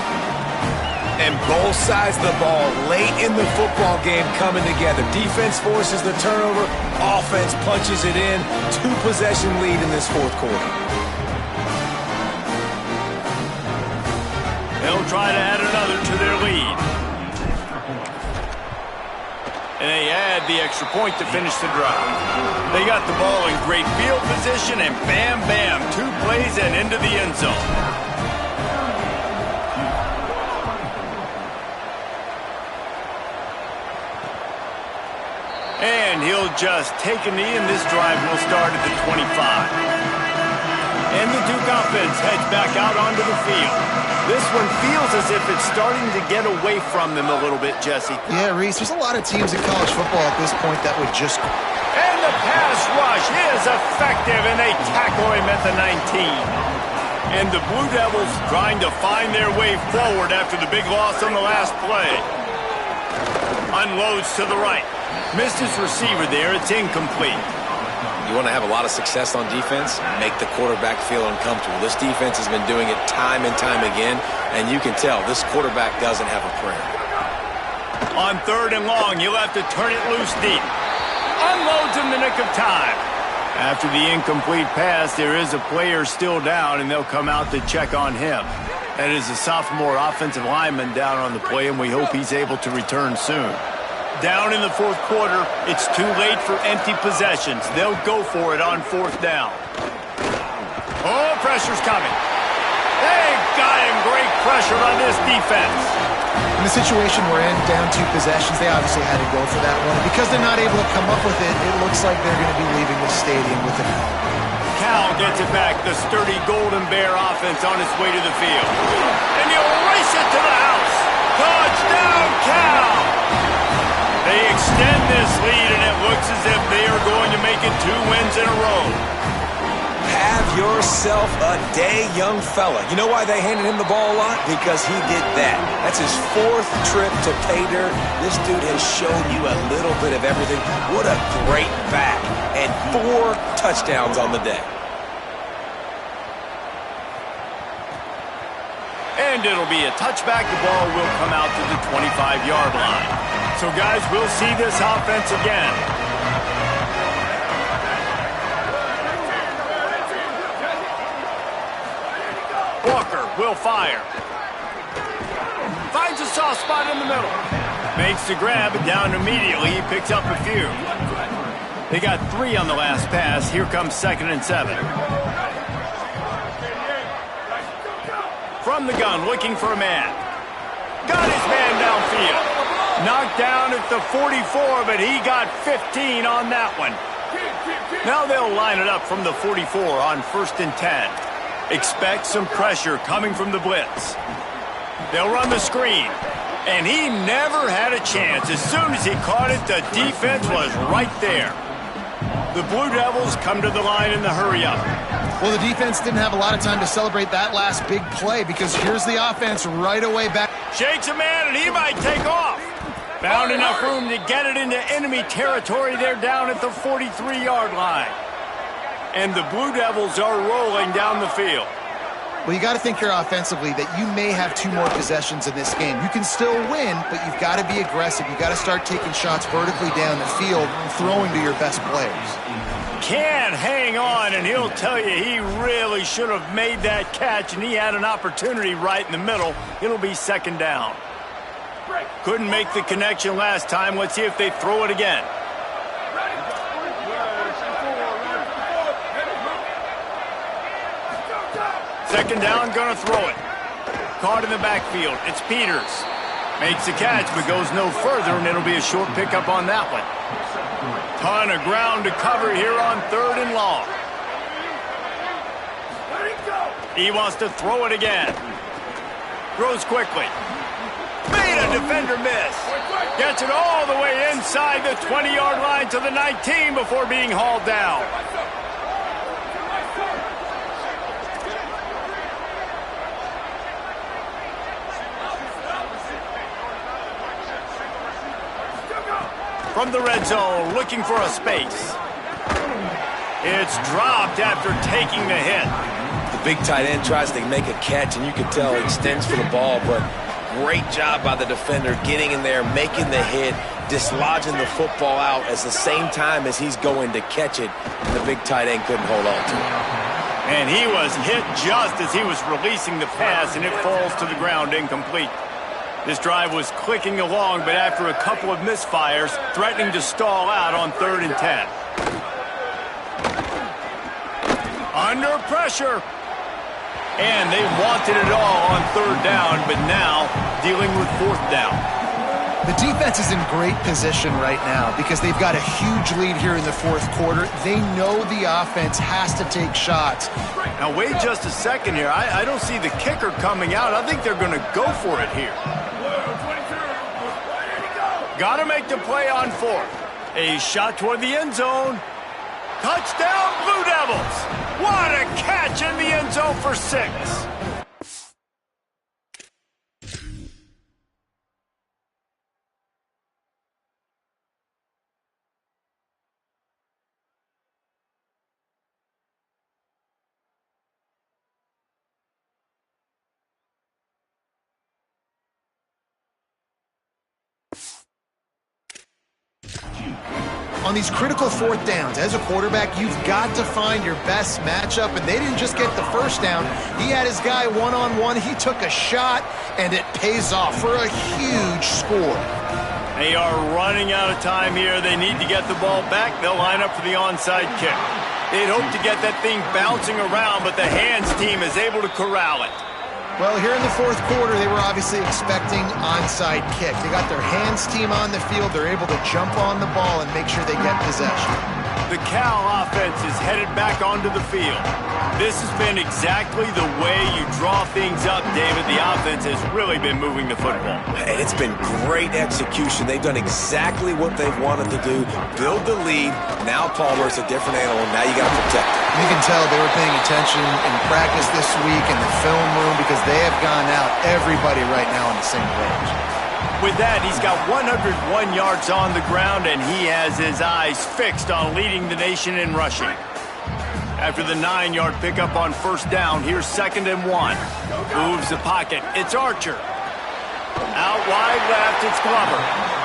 And both sides of the ball late in the football game coming together. Defense forces the turnover. Offense punches it in. 2-possession lead in this fourth quarter. They'll try to add another to their lead. And they add the extra point to finish the drive. They got the ball in great field position, and bam, bam, 2 plays and into the end zone. And he'll just take a knee, and this drive will start at the 25. And the Duke offense heads back out onto the field. This one feels as if it's starting to get away from them a little bit, Jesse. Yeah, Reese, there's a lot of teams in college football at this point that would just... And the pass rush is effective, and they tackle him at the 19. And the Blue Devils trying to find their way forward after the big loss on the last play. Unloads to the right. Missed his receiver there. It's incomplete. You want to have a lot of success on defense? Make the quarterback feel uncomfortable. This defense has been doing it time and time again, and you can tell this quarterback doesn't have a prayer. On 3rd and long, he'll have to turn it loose deep. Unloads in the nick of time. After the incomplete pass, there is a player still down, and they'll come out to check on him. That is a sophomore offensive lineman down on the play, and we hope he's able to return soon. Down in the 4th quarter, it's too late for empty possessions. They'll go for it on 4th down. Oh, pressure's coming. They got him. Great pressure on this defense. In the situation we're in, down 2 possessions, they obviously had to go for that one. Because they're not able to come up with it, it looks like they're going to be leaving the stadium with an L. Cal gets it back. The sturdy Golden Bear offense on its way to the field. And he'll race it to the house. Touchdown, Cal! They extend this lead, and it looks as if they are going to make it 2 wins in a row. Have yourself a day, young fella. You know why they handed him the ball a lot? Because he did that. That's his 4th trip to pay dirt. This dude has shown you a little bit of everything. What a great back. And 4 touchdowns on the day. And it'll be a touchback. The ball will come out to the 25-yard line. So, guys, we'll see this offense again. Walker will fire. Finds a soft spot in the middle. Makes the grab, and down immediately. He picks up a few. They got 3 on the last pass. Here comes 2nd and 7. From the gun, looking for a man. Got his man downfield. Knocked down at the 44, but he got 15 on that one. Now they'll line it up from the 44 on 1st and 10. Expect some pressure coming from the blitz. They'll run the screen. And he never had a chance. As soon as he caught it, the defense was right there. The Blue Devils come to the line in the hurry-up. Well, the defense didn't have a lot of time to celebrate that last big play because here's the offense right away back. Shakes a man, and he might take off. Found enough room to get it into enemy territory. They're down at the 43-yard line. And the Blue Devils are rolling down the field. Well, you got to think here offensively that you may have 2 more possessions in this game. You can still win, but you've got to be aggressive. You've got to start taking shots vertically down the field and throwing to your best players. Can't hang on, and he'll tell you he really should have made that catch, and he had an opportunity right in the middle. It'll be second down. Couldn't make the connection last time. Let's see if they throw it again. Second down, gonna throw it. Caught in the backfield. It's Peters. Makes the catch, but goes no further, and it'll be a short pickup on that one. Ton of ground to cover here on 3rd and long. He wants to throw it again. Throws quickly. Made a defender miss. Gets it all the way inside the 20-yard line to the 19 before being hauled down. From the red zone, looking for a space. It's dropped after taking the hit. The big tight end tries to make a catch, and you can tell he extends for the ball, but great job by the defender getting in there, making the hit, dislodging the football out at the same time as he's going to catch it, and the big tight end couldn't hold on to it. And he was hit just as he was releasing the pass, and it falls to the ground incomplete. This drive was clicking along, but after a couple of misfires, threatening to stall out on 3rd and 10. Under pressure. And they wanted it all on 3rd down, but now dealing with 4th down. The defense is in great position right now because they've got a huge lead here in the 4th quarter. They know the offense has to take shots. Now wait just a second here. I don't see the kicker coming out. I think they're going to go for it here. Got to make the play on 4th. A shot toward the end zone. Touchdown, Blue Devils! What a catch in the end zone for 6. On these critical 4th downs, as a quarterback, you've got to find your best matchup, and they didn't just get the first down. He had his guy one-on-one. He took a shot, and it pays off for a huge score. They are running out of time here. They need to get the ball back. They'll line up for the onside kick. They'd hope to get that thing bouncing around, but the hands team is able to corral it. Well, here in the 4th quarter, they were obviously expecting onside kick. They got their hands team on the field. They're able to jump on the ball and make sure they get possession. The Cal offense is headed back onto the field. This has been exactly the way you draw things up, David. The offense has really been moving the football. And it's been great execution. They've done exactly what they've wanted to do. Build the lead. Now Palmer's a different animal. Now you got to protect it. You can tell they were paying attention in practice this week in the film room because they have gone out, everybody right now on the same page. With that, he's got 101 yards on the ground, and he has his eyes fixed on leading the nation in rushing. After the 9-yard pickup on 1st down, here's 2nd and 1. Moves the pocket. It's Archer. Out wide left, it's Glover.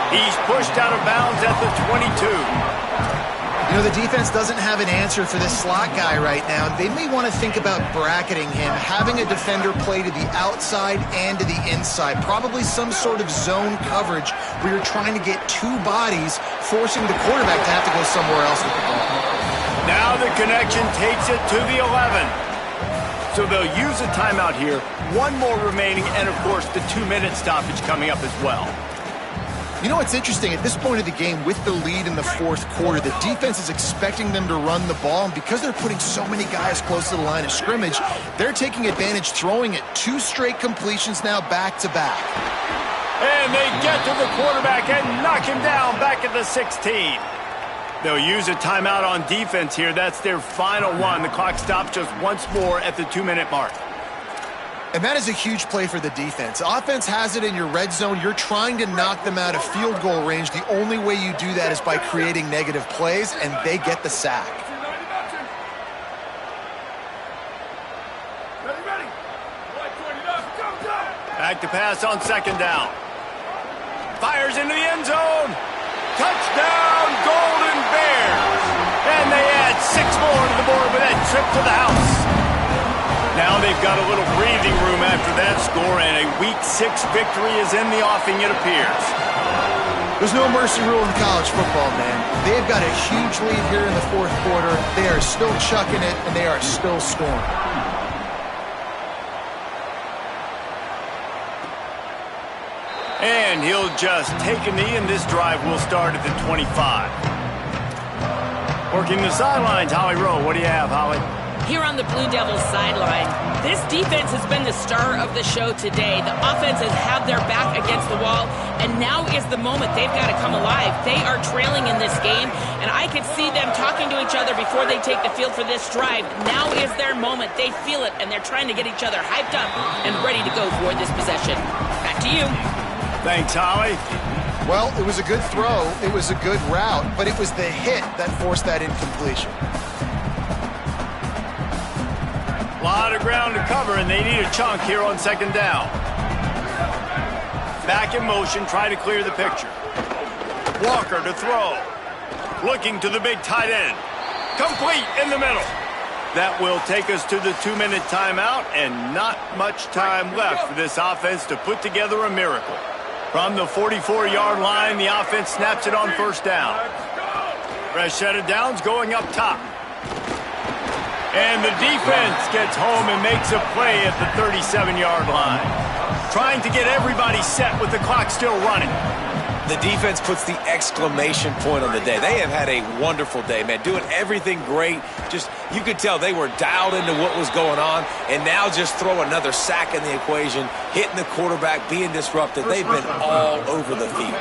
He's pushed out of bounds at the 22. You know, the defense doesn't have an answer for this slot guy right now. They may want to think about bracketing him, having a defender play to the outside and to the inside. Probably some sort of zone coverage where you're trying to get 2 bodies, forcing the quarterback to have to go somewhere else with the ball. Now the connection takes it to the 11. So they'll use a timeout here. 1 more remaining, and of course the 2-minute stoppage coming up as well. You know what's interesting? At this point of the game, with the lead in the 4th quarter, the defense is expecting them to run the ball, and because they're putting so many guys close to the line of scrimmage, they're taking advantage, throwing it 2 straight completions now back-to-back. And they get to the quarterback and knock him down back at the 16. They'll use a timeout on defense here. That's their final one. The clock stops just once more at the 2-minute mark. And that is a huge play for the defense. Offense has it in your red zone. You're trying to knock them out of field goal range. The only way you do that is by creating negative plays, and they get the sack. Back to pass on second down. Fires into the end zone. Touchdown, Golden Bears. And they add 6 more to the board with that trip to the house. Now they've got a little breathing room after that score, and a Week 6 victory is in the offing, it appears. There's no mercy rule in college football, man. They've got a huge lead here in the fourth quarter. They are still chucking it, and they are still scoring. And he'll just take a knee, and this drive will start at the 25. Working the sidelines, Holly Rowe. What do you have, Holly? Here on the Blue Devils sideline, this defense has been the star of the show today. The offense has had their back against the wall, and now is the moment they've got to come alive. They are trailing in this game, and I could see them talking to each other before they take the field for this drive. Now is their moment. They feel it, and they're trying to get each other hyped up and ready to go for this possession. Back to you. Thanks, Holly. Well, it was a good throw. It was a good route, but it was the hit that forced that incompletion. A lot of ground to cover, and they need a chunk here on second down. Back in motion, try to clear the picture. Walker to throw. Looking to the big tight end. Complete in the middle. That will take us to the 2-minute timeout, and not much time left for this offense to put together a miracle. From the 44-yard line, the offense snaps it on first down. Fresh set of downs going up top. And the defense gets home and makes a play at the 37-yard line. Trying to get everybody set with the clock still running. The defense puts the exclamation point on the day. They have had a wonderful day, man, doing everything great. Just, you could tell they were dialed into what was going on, and now just throw another sack in the equation, hitting the quarterback, being disrupted. They've been all over the field.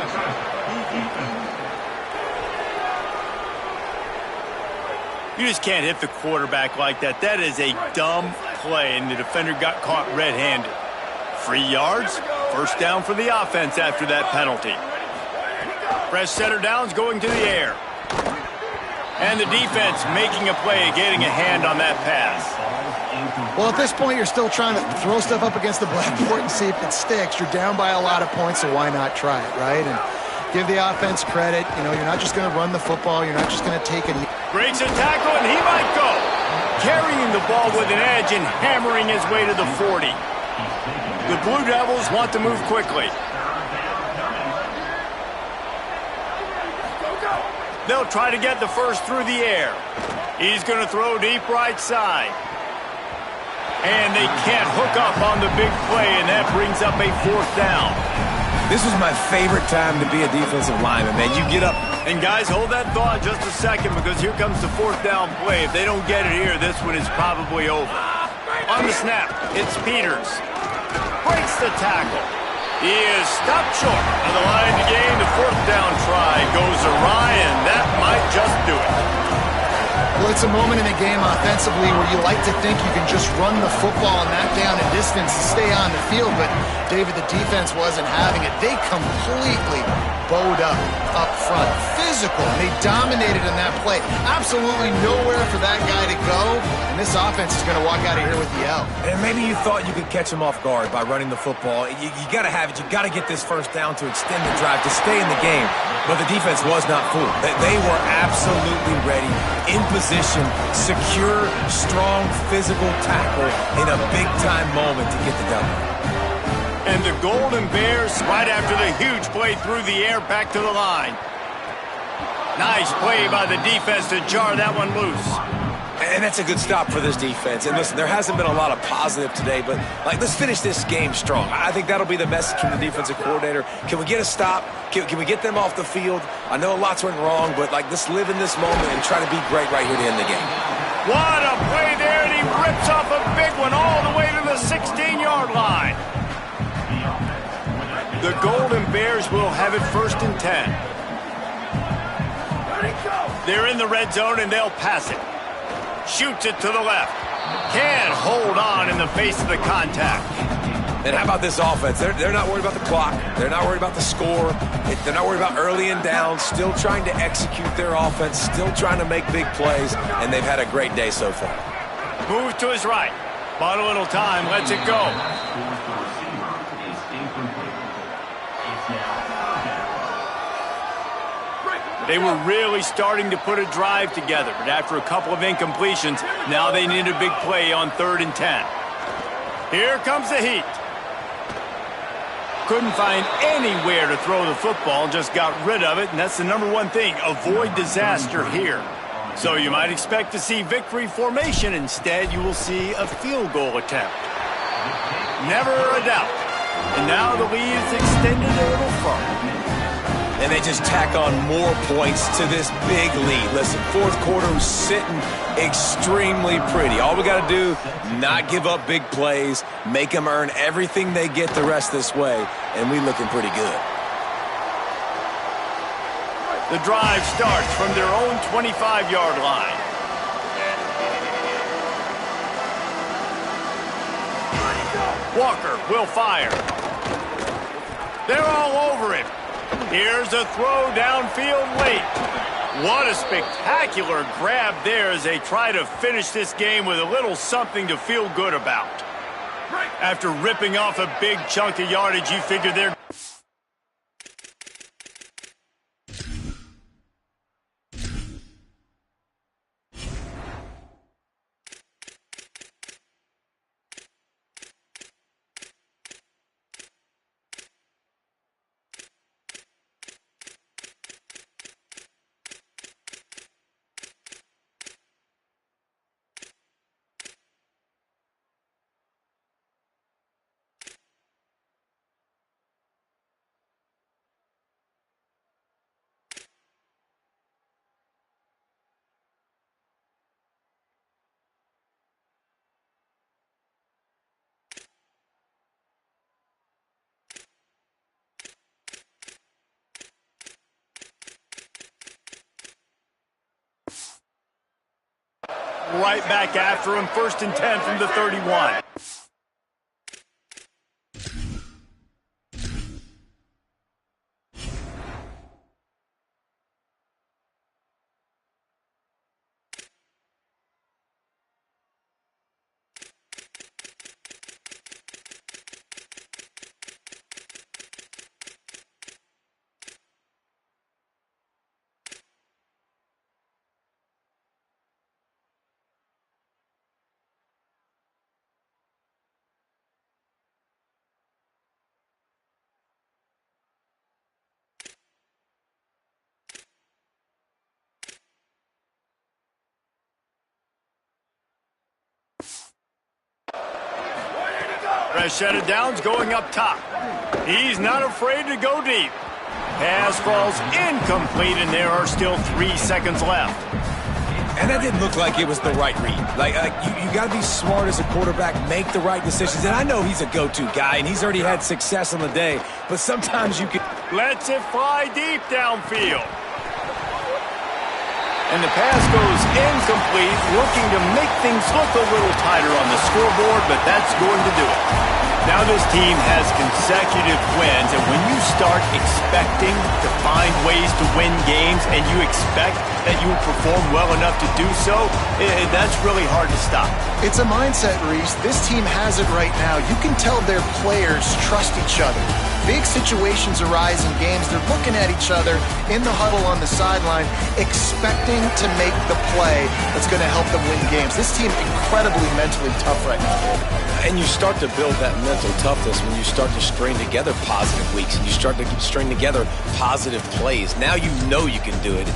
You just can't hit the quarterback like that. That is a dumb play, and the defender got caught red-handed. 3 yards, first down for the offense after that penalty. Fresh setter downs going to the air. And the defense making a play, getting a hand on that pass. Well, at this point, you're still trying to throw stuff up against the blackboard and see if it sticks. You're down by a lot of points, so why not try it, right? And give the offense credit. You know, you're not just going to run the football. You're not just going to take a knee. Breaks a tackle, and he might go. Carrying the ball with an edge and hammering his way to the 40. The Blue Devils want to move quickly. They'll try to get the first through the air. He's going to throw deep right side. And they can't hook up on the big play, and that brings up a fourth down. This was my favorite time to be a defensive lineman, man. You get up. And guys, hold that thought just a second, because here comes the fourth down play. If they don't get it here, this one is probably over. On the snap, it's Peters. Breaks the tackle. He is stopped short of the line to gain. The fourth down try goes awry, and that might just do it. Well, it's a moment in the game offensively where you like to think you can just run the football on that down and distance and stay on the field, but David, the defense wasn't having it. They completely bowed up front. Physical. They dominated in that play. Absolutely nowhere for that guy to go, and this offense is going to walk out of here with the L. And maybe you thought you could catch them off guard by running the football. You got to have it. You got to get this first down to extend the drive, to stay in the game. But the defense was not fooled. They were absolutely ready, in position, secure, strong, physical tackle in a big-time moment to get the W. And the Golden Bears, right after the huge play through the air, back to the line. Nice play by the defense to jar that one loose. And that's a good stop for this defense. And listen, there hasn't been a lot of positive today, but let's finish this game strong. I think that'll be the message from the defensive coordinator. Can we get a stop? Can we get them off the field? I know lots went wrong, but let's live in this moment and try to be great right here to end the game. What a play there, and he rips off a big one all the way to the 16-yard line. The Golden Bears will have it 1st and 10. They're in the red zone, and they'll pass it. Shoots it to the left. Can't hold on in the face of the contact. And how about this offense? They're not worried about the clock. They're not worried about the score. They're not worried about early and down. Still trying to execute their offense. Still trying to make big plays. And they've had a great day so far. Moves to his right. Bought a little time. Lets it go. They were really starting to put a drive together, but after a couple of incompletions, now they need a big play on 3rd and 10. Here comes the heat. Couldn't find anywhere to throw the football, just got rid of it, and that's the number one thing. Avoid disaster here. So you might expect to see victory formation. Instead, you will see a field goal attempt. Never a doubt. And now the lead is extended a little further. And they just tack on more points to this big lead. Listen, 4th quarter was sitting extremely pretty. All we got to do, not give up big plays, make them earn everything they get the rest this way, and we looking pretty good. The drive starts from their own 25-yard line. Walker will fire. They're all over him. Here's a throw downfield late. What a spectacular grab there as they try to finish this game with a little something to feel good about. After ripping off a big chunk of yardage, you figure they're... Right back after him, 1st and 10 from the 31. Rashad Downs going up top. He's not afraid to go deep. Pass falls incomplete, and there are still 3 seconds left. And that didn't look like it was the right read. You got to be smart as a quarterback, make the right decisions. And I know he's a go-to guy, and he's already had success on the day. But sometimes you can... Lets it fly deep downfield. And the pass goes incomplete, looking to make things look a little tighter on the scoreboard, but that's going to do it. Now this team has consecutive wins, and when you start expecting to find ways to win games and you expect that you will perform well enough to do so, that's really hard to stop. It's a mindset, Reese. This team has it right now. You can tell their players trust each other. Big situations arise in games. They're looking at each other in the huddle on the sideline, expecting to make the play that's going to help them win games. This team incredibly mentally tough right now, Dave. And you start to build that mental toughness when you start to string together positive weeks and you start to string together positive plays. Now you know you can do it.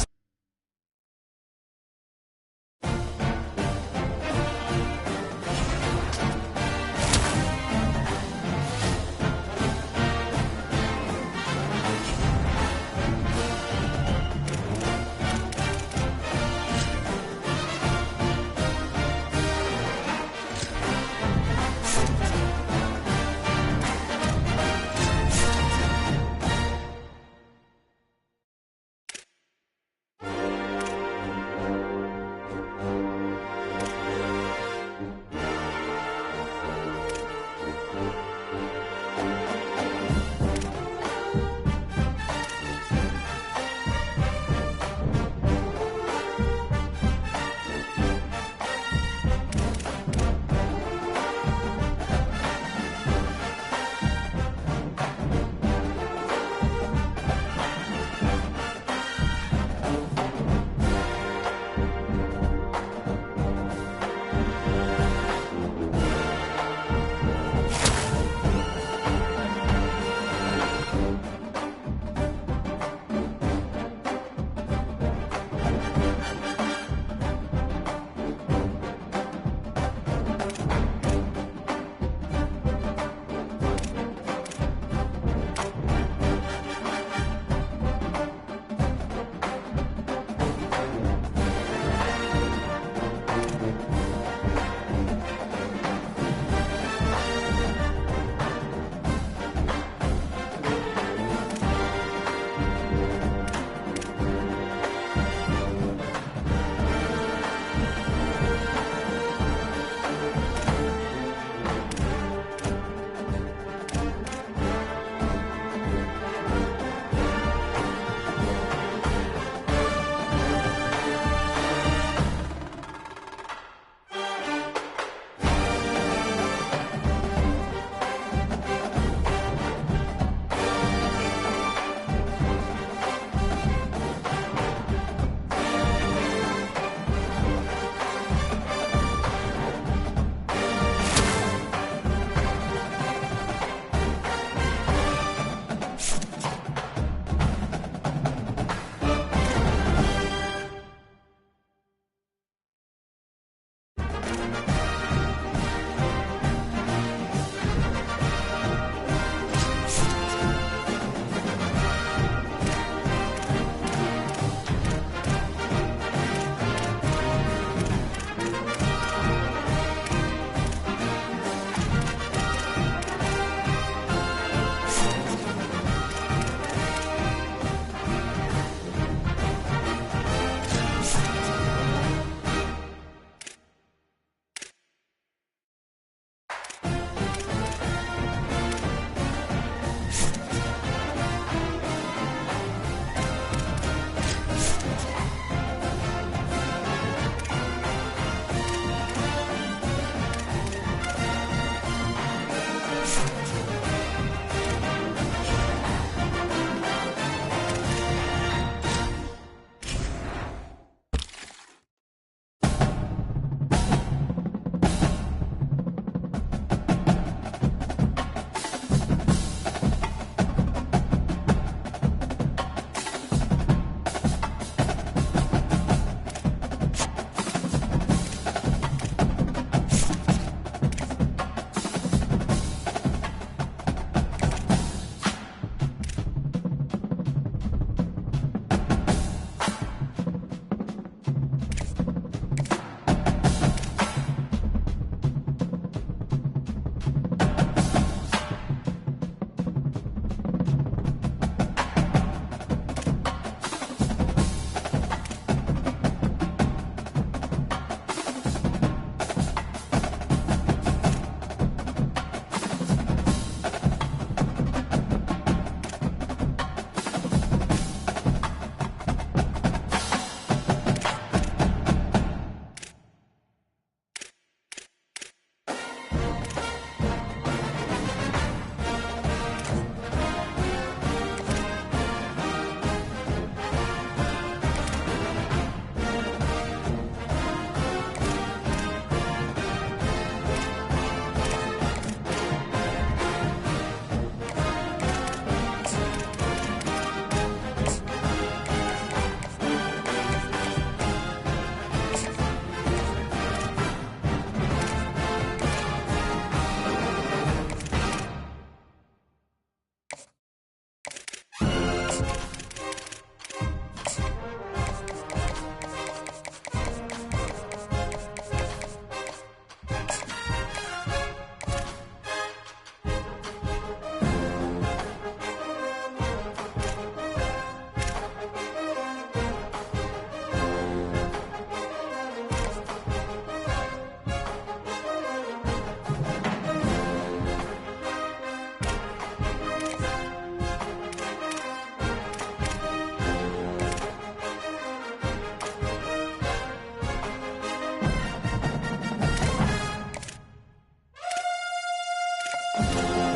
it.